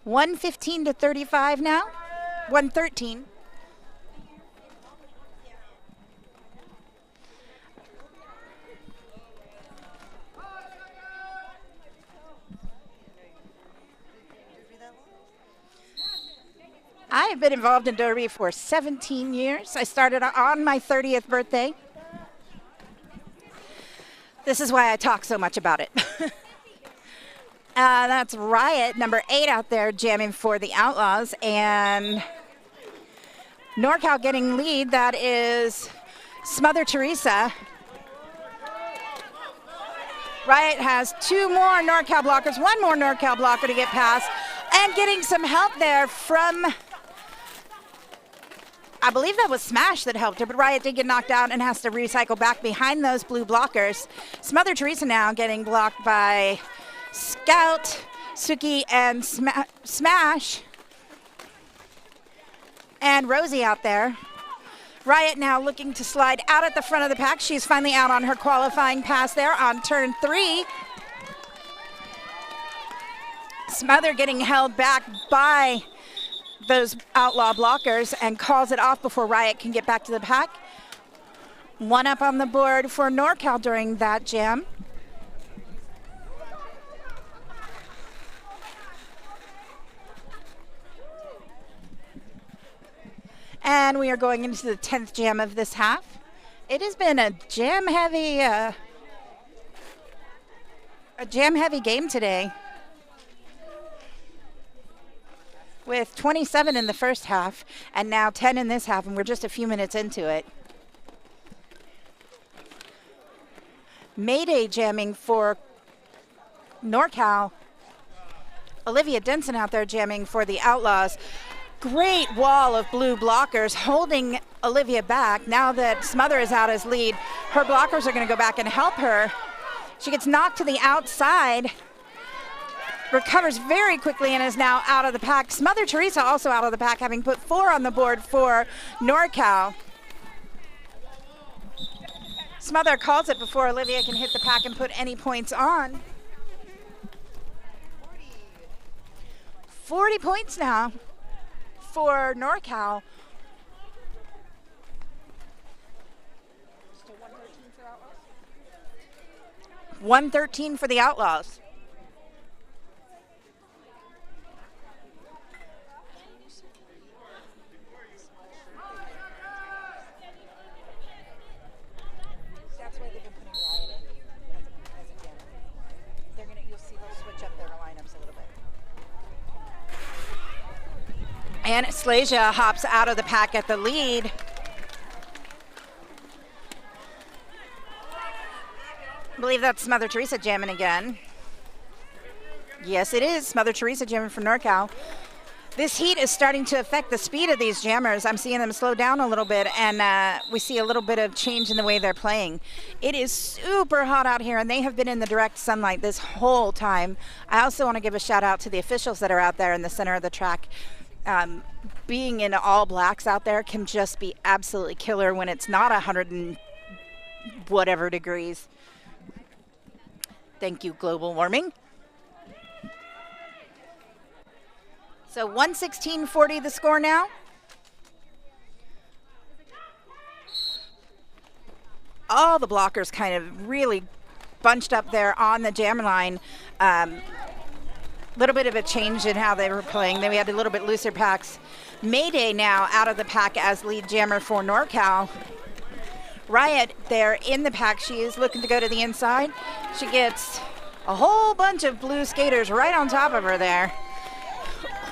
$115 to 35 now. 113. I have been involved in Derby for 17 years. I started on my 30th birthday. This is why I talk so much about it. That's Riot, number 8 out there jamming for the Outlaws. And NorCal getting lead. That is Smother Teresa. Riot has 2 more NorCal blockers, 1 more NorCal blocker to get past. And getting some help there from I believe that was Smash that helped her, but Riot did get knocked out and has to recycle back behind those blue blockers. Smother Teresa now getting blocked by Scout, Suki, and Smash. And Rosie out there. Riot now looking to slide out at the front of the pack. She's finally out on her qualifying pass there on turn 3. Smother getting held back by those Outlaw blockers and calls it off before Riot can get back to the pack. 1 up on the board for NorCal during that jam. And we are going into the 10th jam of this half. It has been a jam-heavy game today, with 27 in the first half and now 10 in this half, and we're just a few minutes into it. Mayday jamming for NorCal. Olivia Denson out there jamming for the Outlaws. Great wall of blue blockers holding Olivia back. Now that Smother is out as lead, her blockers are going to go back and help her. She gets knocked to the outside, recovers very quickly, and is now out of the pack. Smother Teresa also out of the pack, having put 4 on the board for NorCal. Smother calls it before Olivia can hit the pack and put any points on. 40 points now for NorCal. Still 113 for Outlaws? 113 for the Outlaws. That's why they've been putting Riot in as a jammer. You'll see they'll switch up their lineups a little bit. Anastasia hops out of the pack at the lead. I believe that's Mother Teresa jamming again. Yes, it is Mother Teresa jamming for NorCal. This heat is starting to affect the speed of these jammers. I'm seeing them slow down a little bit, and we see a little bit of change in the way they're playing. It is super hot out here, and they have been in the direct sunlight this whole time. I also want to give a shout out to the officials that are out there in the center of the track. Being in all blacks out there can just be absolutely killer when it's not 100 and whatever degrees. Thank you, global warming. So 116.40 the score now. All the blockers kind of really bunched up there on the jammer line. Little bit of a change in how they were playing. Then we had a little bit looser packs. Mayday now out of the pack as lead jammer for NorCal. Riot there in the pack. She is looking to go to the inside. She gets a whole bunch of blue skaters right on top of her there,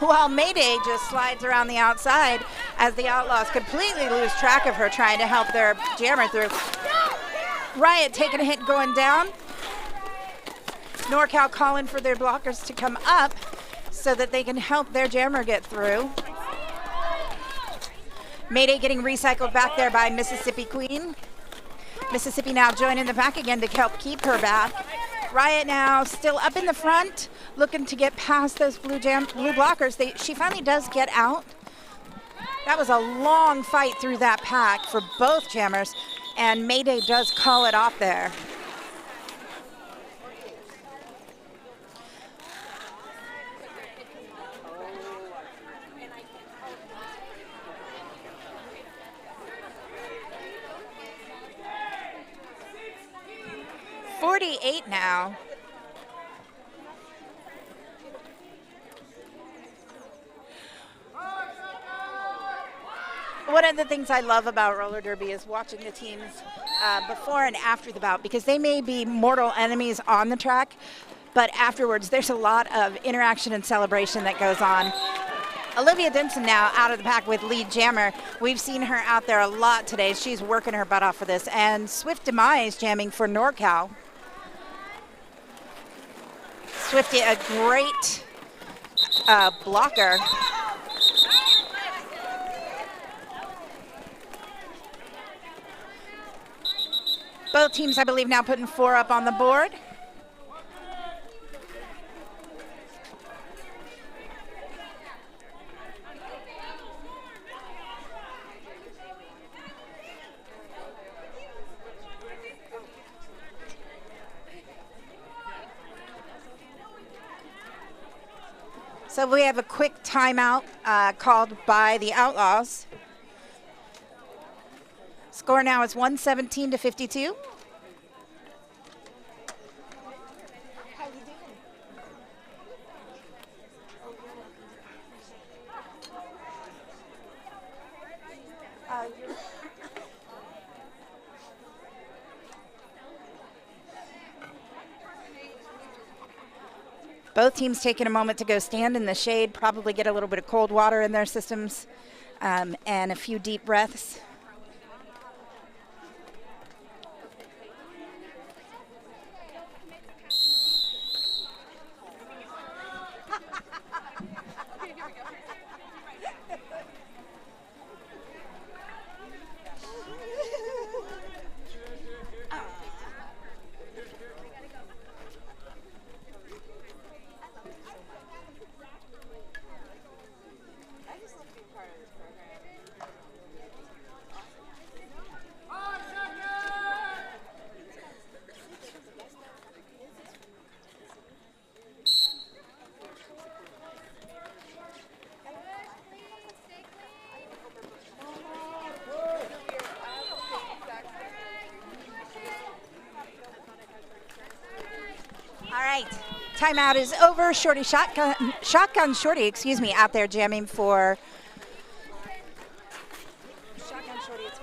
while Mayday just slides around the outside as the Outlaws completely lose track of her trying to help their jammer through. Riot taking a hit going down. NorCal calling for their blockers to come up so that they can help their jammer get through. Mayday getting recycled back there by Mississippi Queen. Mississippi now joining the pack again to help keep her back. Riot now still up in the front, looking to get past those blue blockers. She finally does get out. That was a long fight through that pack for both jammers, and Mayday does call it off there. .48 now. One of the things I love about roller derby is watching the teams before and after the bout, because they may be mortal enemies on the track, but afterwards there's a lot of interaction and celebration that goes on. Olivia Denson now out of the pack with lead jammer. We've seen her out there a lot today. She's working her butt off for this. And Swift Demise jamming for NorCal. Swifty, a great blocker. Both teams, I believe, now putting 4 up on the board. So we have a quick timeout called by the Outlaws. Score now is 117 to 52. Both teams taking a moment to go stand in the shade, probably get a little bit of cold water in their systems, and a few deep breaths. Timeout is over. Shotgun Shorty, excuse me, out there jamming for Shotgun Shorty. It's 5-3-0.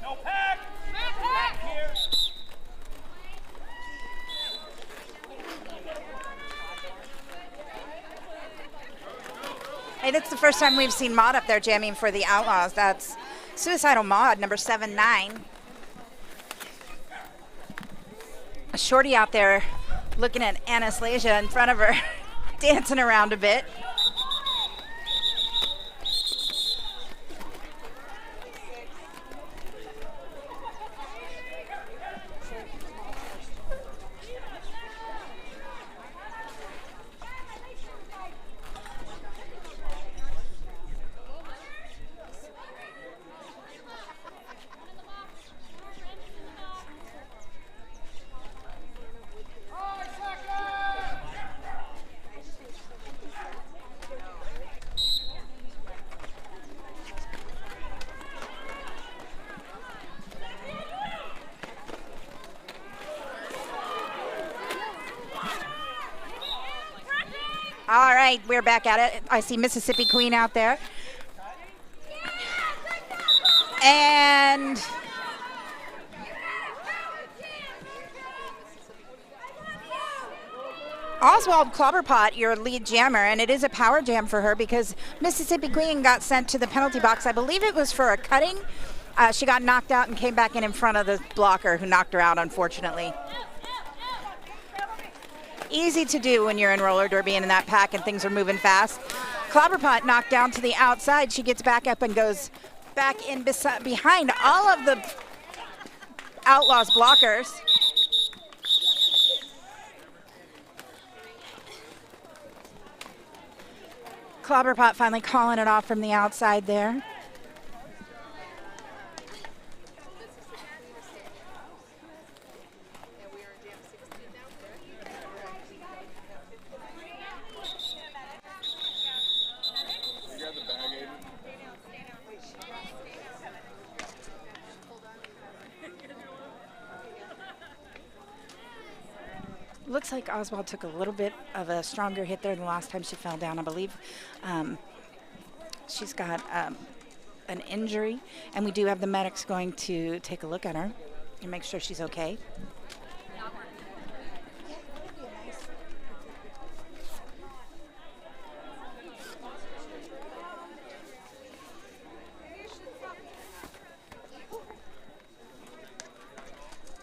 No pack. Back here. And it's the first time we've seen Maud up there jamming for the Outlaws. That's Suicidal Maud, number 7-9. A Shorty out there looking at Anastasia in front of her, dancing around a bit. All right, we're back at it. I see Mississippi Queen out there. And Oswald Clobberpot, your lead jammer, and it is a power jam for her because Mississippi Queen got sent to the penalty box. I believe it was for a cutting. She got knocked out and came back in front of the blocker who knocked her out, unfortunately. Easy to do when you're in roller derby and in that pack and things are moving fast. Clobberpot knocked down to the outside. She gets back up and goes back in behind all of the Outlaws blockers. Clobberpot finally calling it off from the outside there. Looks like Oswald took a little bit of a stronger hit there than the last time she fell down. I believe she's got an injury, and we do have the medics going to take a look at her and make sure she's okay.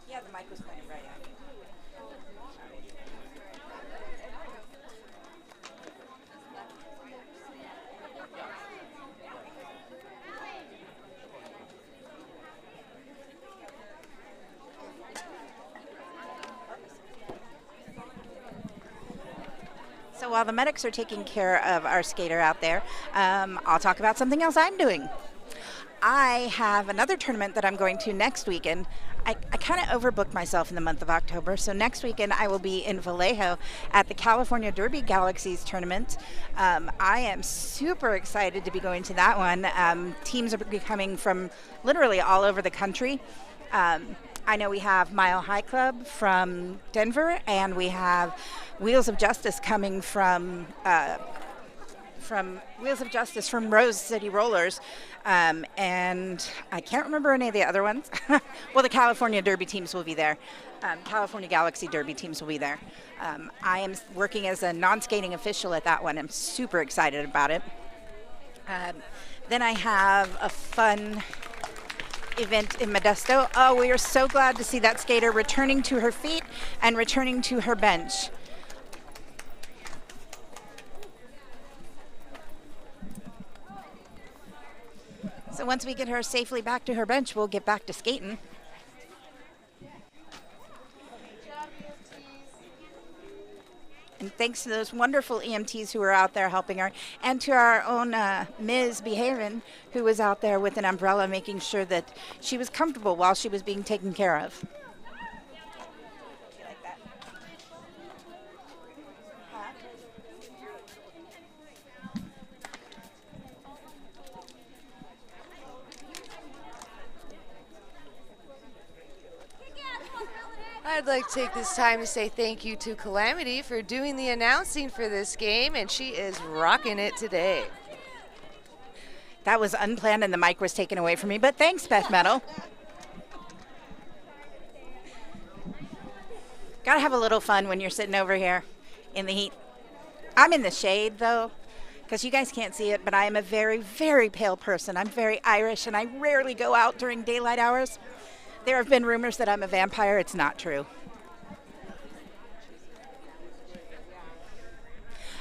Yeah, the mic was pointed right at me. So while the medics are taking care of our skater out there, I'll talk about something else I'm doing. I have another tournament that I'm going to next weekend. I kind of overbooked myself in the month of October, so next weekend I will be in Vallejo at the California Derby Galaxies tournament. I am super excited to be going to that one. Teams are coming from literally all over the country. I know we have Mile High Club from Denver, and we have Wheels of Justice coming from Wheels of Justice from Rose City Rollers, and I can't remember any of the other ones. Well, the California Derby teams will be there. California Galaxy Derby teams will be there. I am working as a non-skating official at that one. I'm super excited about it. Then I have a fun event in Modesto. Oh, we are so glad to see that skater returning to her feet and returning to her bench. So once we get her safely back to her bench, we'll get back to skating. And thanks to those wonderful EMTs who were out there helping her, and to our own Ms. Behaven, who was out there with an umbrella making sure that she was comfortable while she was being taken care of. I'd like to take this time to say thank you to Calamity for doing the announcing for this game, and she is rocking it today. That was unplanned and the mic was taken away from me, but thanks, Beth Metal. Gotta have a little fun when you're sitting over here in the heat. I'm in the shade, though, because you guys can't see it, but I am a very, very pale person. I'm very Irish, and I rarely go out during daylight hours. There have been rumors that I'm a vampire. It's not true.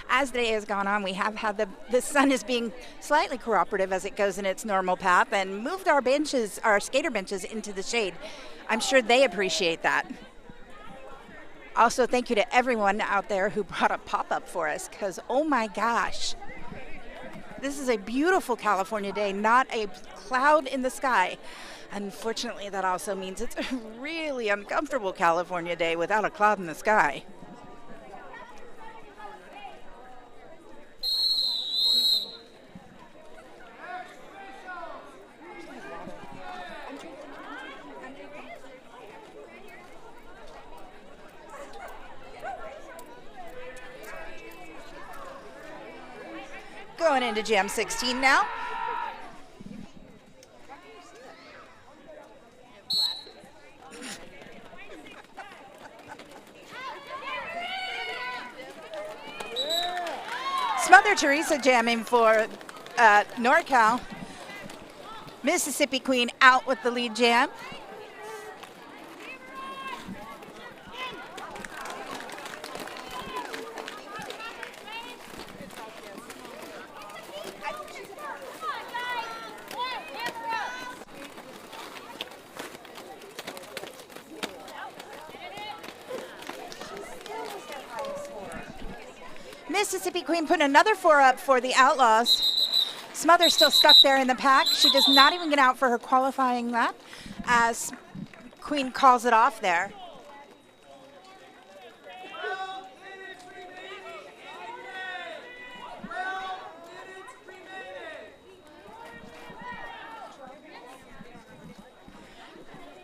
As the day has gone on, we have had the sun is being slightly cooperative as it goes in its normal path and moved our benches, our skater benches, into the shade. I'm sure they appreciate that. Also, thank you to everyone out there who brought a pop-up for us, because oh my gosh, this is a beautiful California day, not a cloud in the sky. Unfortunately, that also means it's a really uncomfortable California day without a cloud in the sky. Going into Jam 16 now. Mother Teresa jamming for NorCal. Mississippi Queen out with the lead jam. Mississippi Queen put another 4 up for the Outlaws. Smother's still stuck there in the pack. She does not even get out for her qualifying lap as Queen calls it off there.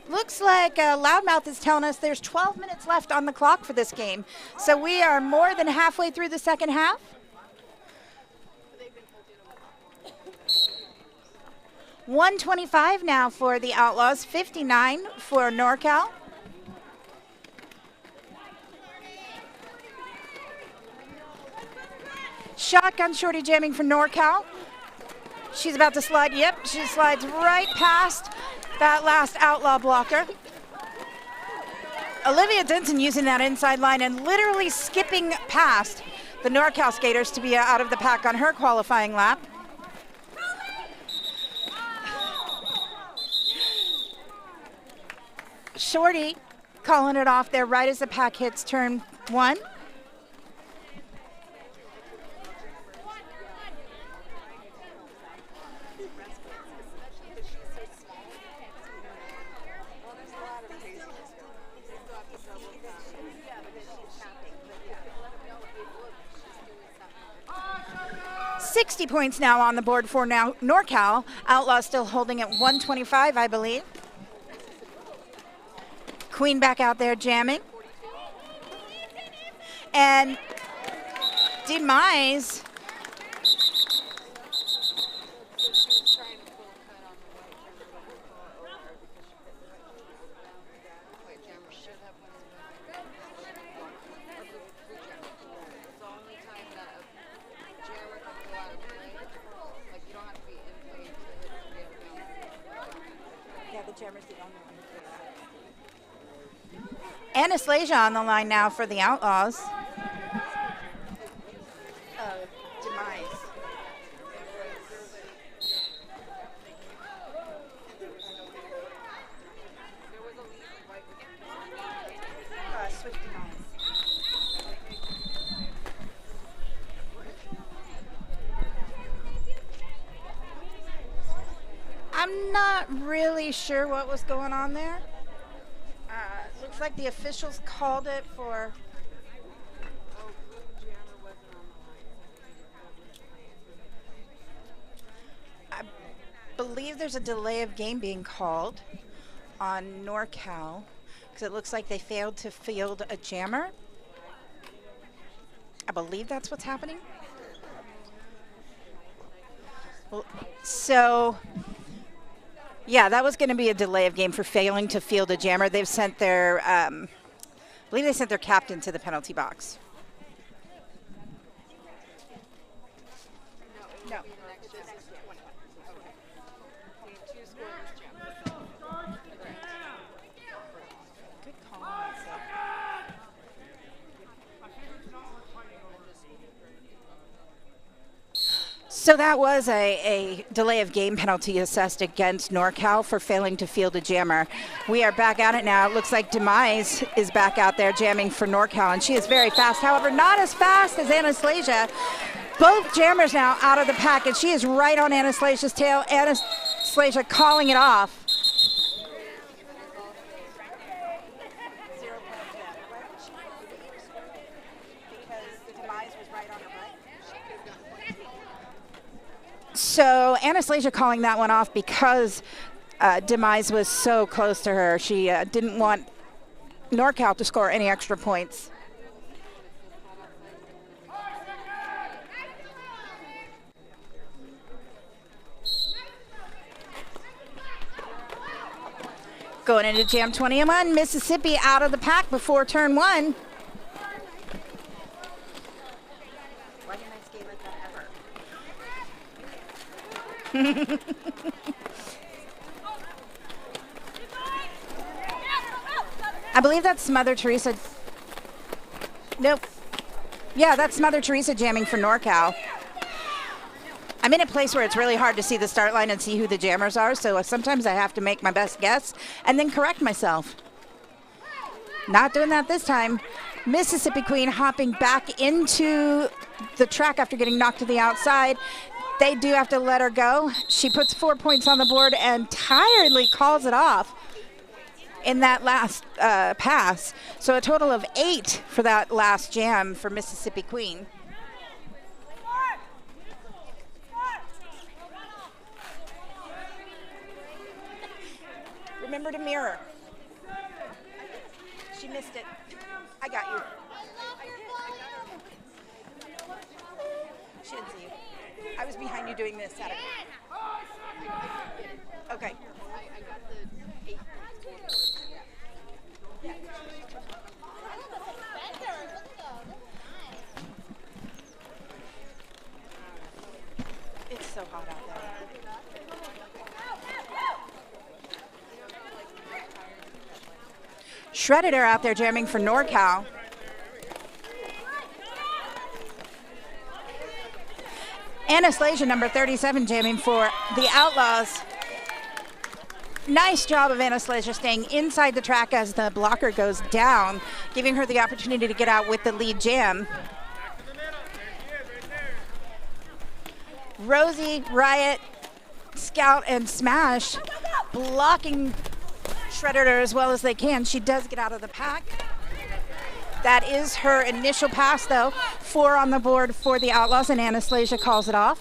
Looks like Loudmouth is telling us there's 12 minutes left on the clock for this game. So we are more than halfway through the second half. $125 now for the Outlaws, $59 for NorCal. Shotgun Shorty jamming for NorCal. She's about to slide. Yep, she slides right past that last Outlaw blocker. Olivia Denton using that inside line and literally skipping past the NorCal skaters to be out of the pack on her qualifying lap. Shorty calling it off there right as the pack hits turn 1. 60 points now on the board for now NorCal. Outlaws still holding at 125, I believe. Queen back out there jamming. And Demise. Anastasia on the line now for the Outlaws. Demise. Swift Demise. I'm not really sure what was going on there. Looks like the officials called it for. I believe there's a delay of game being called on NorCal because it looks like they failed to field a jammer. I believe that's what's happening. Well, so. Yeah, that was going to be a delay of game for failing to field a jammer. They've sent their, I believe they sent their captain to the penalty box. No. Good call. So that was a delay of game penalty assessed against NorCal for failing to field a jammer. We are back at it now. It looks like Demise is back out there jamming for NorCal, and she is very fast. However, not as fast as Anastasia. Both jammers now out of the pack, and she is right on Anastasia's tail. Anastasia calling it off. So Anastasia calling that one off because Demise was so close to her. She didn't want NorCal to score any extra points. Going into Jam 21, Mississippi out of the pack before turn one. Why didn't I skate like that ever? I believe that's Mother Teresa. Nope. Yeah, that's Mother Teresa jamming for NorCal. I'm in a place where it's really hard to see the start line and see who the jammers are, so sometimes I have to make my best guess and then correct myself. Not doing that this time. Mississippi Queen hopping back into the track after getting knocked to the outside. They do have to let her go. She puts 4 points on the board and tiredly calls it off in that last pass. So a total of 8 for that last jam for Mississippi Queen. Remember to mirror. She missed it. I got you. She didn't see you. I was behind you doing this. Saturday. Okay. It's so hot out there. Shredded are out there jamming for NorCal. Anastasia, number 37, jamming for the Outlaws. Nice job of Anastasia staying inside the track as the blocker goes down, giving her the opportunity to get out with the lead jam. Rosie, Riot, Scout, and Smash blocking Shredder as well as they can. She does get out of the pack. That is her initial pass, though. 4 on the board for the Outlaws, and Anastasia calls it off.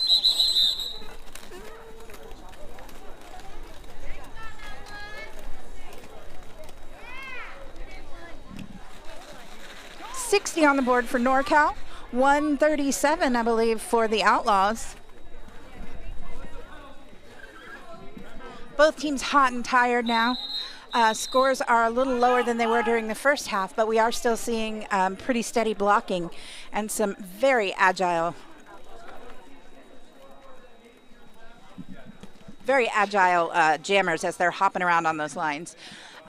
60 on the board for NorCal, 137, I believe, for the Outlaws. Both teams hot and tired now. Scores are a little lower than they were during the first half, but we are still seeing pretty steady blocking and some very agile jammers as they're hopping around on those lines.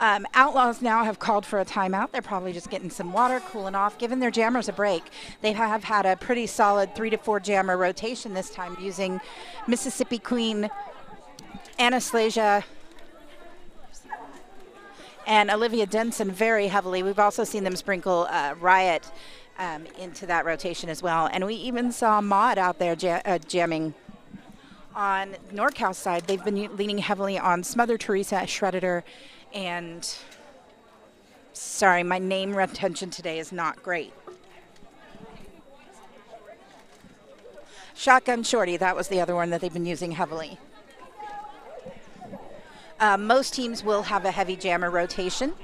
Outlaws now have called for a timeout. They're probably just getting some water, cooling off, giving their jammers a break. They have had a pretty solid 3 to 4 jammer rotation this time using Mississippi Queen, Anastasia, and Olivia Denson very heavily. We've also seen them sprinkle Riot into that rotation as well. And we even saw Maud out there jamming. On NorCal's side, they've been leaning heavily on Smother Teresa, Shredditor, and sorry, my name retention today is not great. Shotgun Shorty, that was the other one that they've been using heavily. Most teams will have a heavy jammer rotation.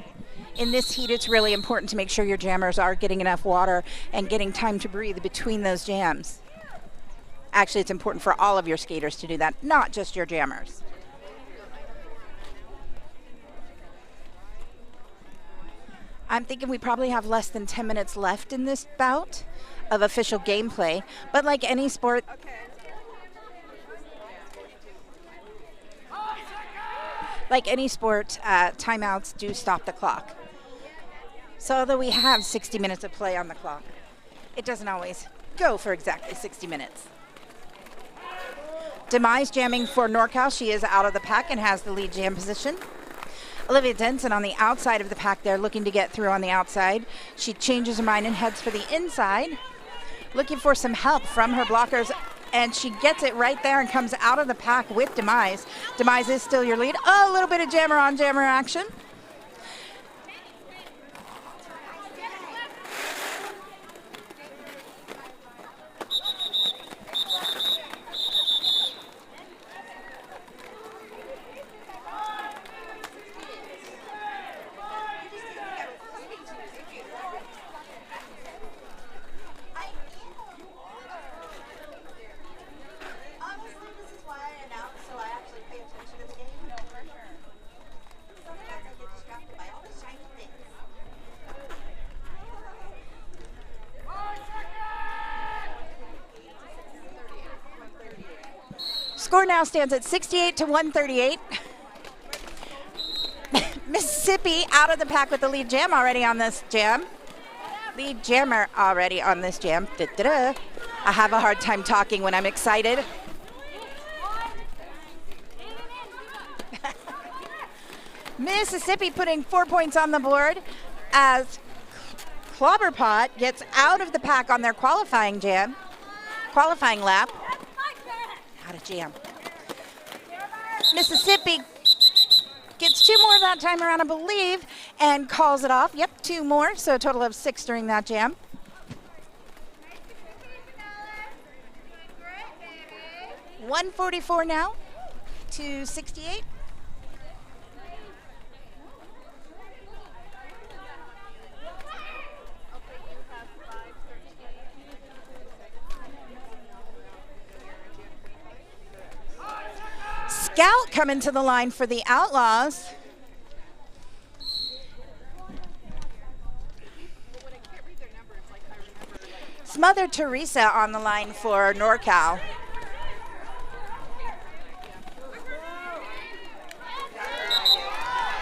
In this heat, it's really important to make sure your jammers are getting enough water and getting time to breathe between those jams. Actually, it's important for all of your skaters to do that, not just your jammers. I'm thinking we probably have less than 10 minutes left in this bout of official gameplay, but like any sport, timeouts do stop the clock. So although we have 60 minutes of play on the clock, it doesn't always go for exactly 60 minutes. Demise jamming for NorCal. She is out of the pack and has the lead jam position. Olivia Denson on the outside of the pack there, looking to get through on the outside. She changes her mind and heads for the inside, looking for some help from her blockers, and she gets it right there and comes out of the pack with Demise. Demise is still your lead. Oh, a little bit of jammer on jammer action. Score now stands at 68 to 138. Mississippi out of the pack with the lead jam already on this jam. Lead jammer already on this jam. Da-da-da. I have a hard time talking when I'm excited. Mississippi putting 4 points on the board as Clobberpot gets out of the pack on their qualifying lap. Out of jam. Mississippi gets 2 more that time around, I believe, and calls it off. Yep, 2 more, so a total of 6 during that jam. $144 now to 68. Scout coming to the line for the Outlaws. Smother Teresa on the line for NorCal.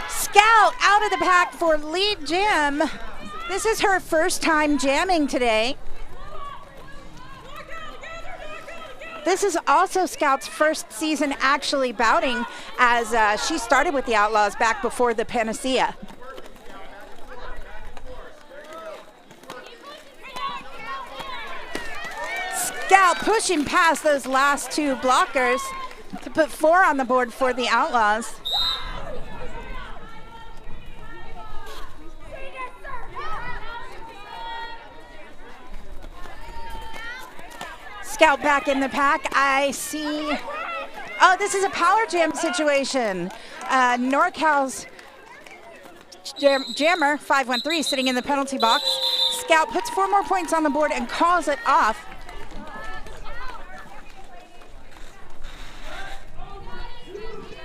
Scout out of the pack for lead jam. This is her first time jamming today. This is also Scout's first season actually bouting, as she started with the Outlaws back before the Panacea. Scout pushing past those last 2 blockers to put 4 on the board for the Outlaws. Scout back in the pack. I see. Oh, this is a power jam situation. NorCal's jammer 513 sitting in the penalty box. Scout puts 4 more points on the board and calls it off.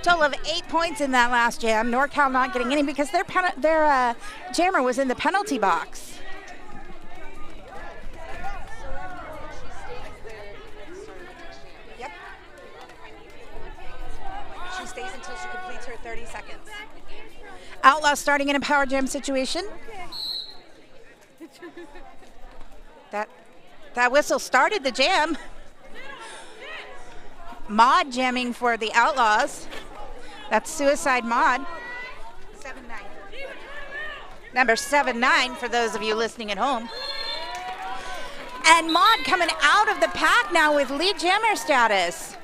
Total of 8 points in that last jam. NorCal not getting any because their jammer was in the penalty box. Yep. She stays until she completes her 30 seconds. Outlaws starting in a power jam situation. That whistle started the jam. Maud jamming for the Outlaws. That's Suicide Maud. 7-9. Number 7-9 for those of you listening at home. And Maud coming out of the pack now with lead jammer status.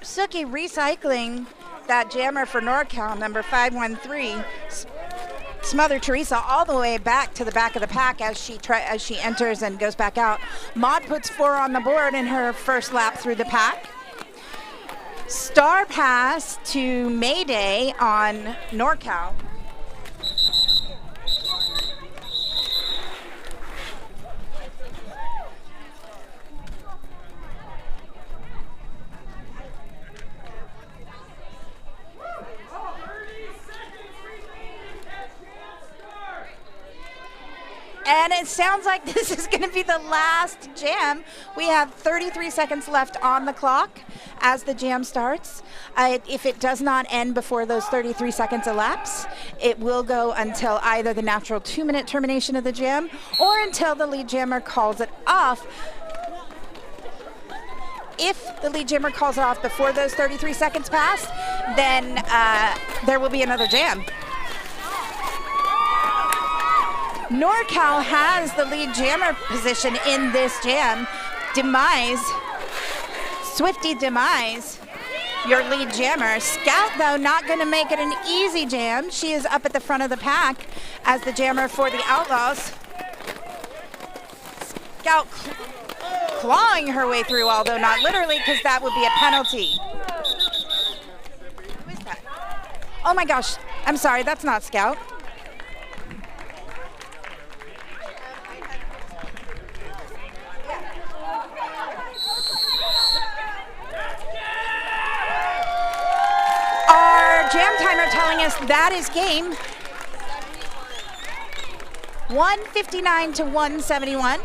Suki recycling that jammer for NorCal, number 513. Smother Teresa all the way back to the back of the pack as she enters and goes back out. Maud puts 4 on the board in her first lap through the pack. Star pass to Mayday on NorCal. And it sounds like this is going to be the last jam. We have 33 seconds left on the clock as the jam starts. If it does not end before those 33 seconds elapse, it will go until either the natural 2-minute termination of the jam or until the lead jammer calls it off. If the lead jammer calls it off before those 33 seconds pass, then there will be another jam. NorCal has the lead jammer position in this jam. Swifty Demise, your lead jammer. Scout, though, not going to make it an easy jam. She is up at the front of the pack as the jammer for the Outlaws. Scout clawing her way through, although not literally, because that would be a penalty. Who is that? Oh my gosh, I'm sorry, that's not Scout. Jam timer telling us that is game. 159 to 171.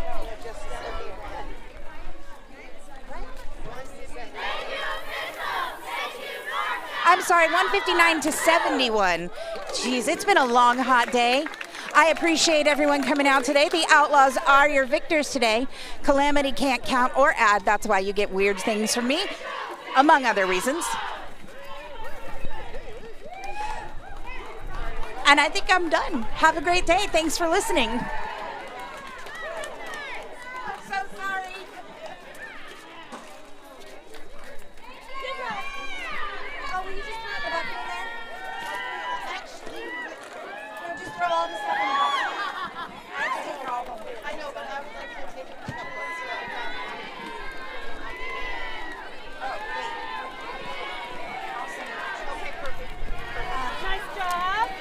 I'm sorry, 159 to 71. Jeez, it's been a long, hot day. I appreciate everyone coming out today. The Outlaws are your victors today. Calamity can't count or add. That's why you get weird things from me, among other reasons. And I think I'm done. Have a great day. Thanks for listening. I'm so sorry. Oh, will you just throw the bucket in there? No, just throw all the stuff in the bucket. I have to take it all home. I know, but I would like to take a couple ones. Oh, wait. Okay, perfect. Nice job.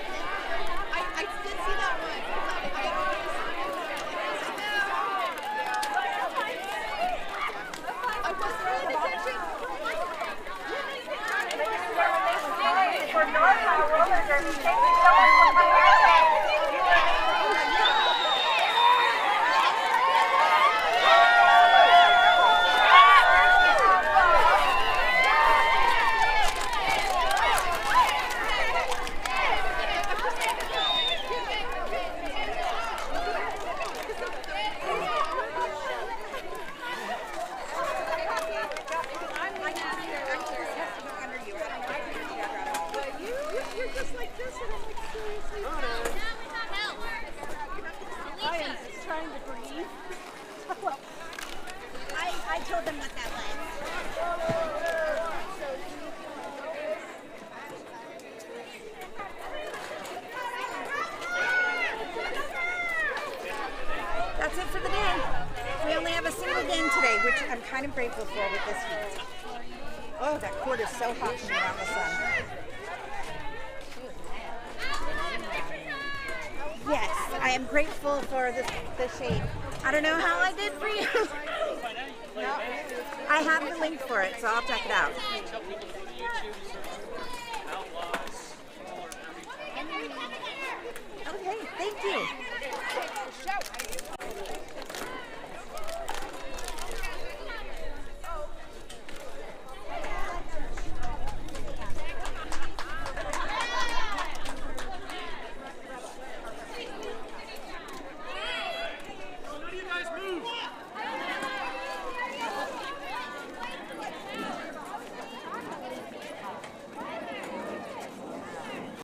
I did see that one. I was paying attention. For NorCal roller derby. Thank you so much for coming out. You're just like this, and I'm like, seriously? I am just trying to breathe. I told them what that was. That's it for the day. We only have a single game grateful for with this heat. Oh, that cord is so hot from around the sun. Yes, I am grateful for the shade. I don't know how I did for you. No, I have the link for it, so I'll check it out. Outlaws. Okay, thank you.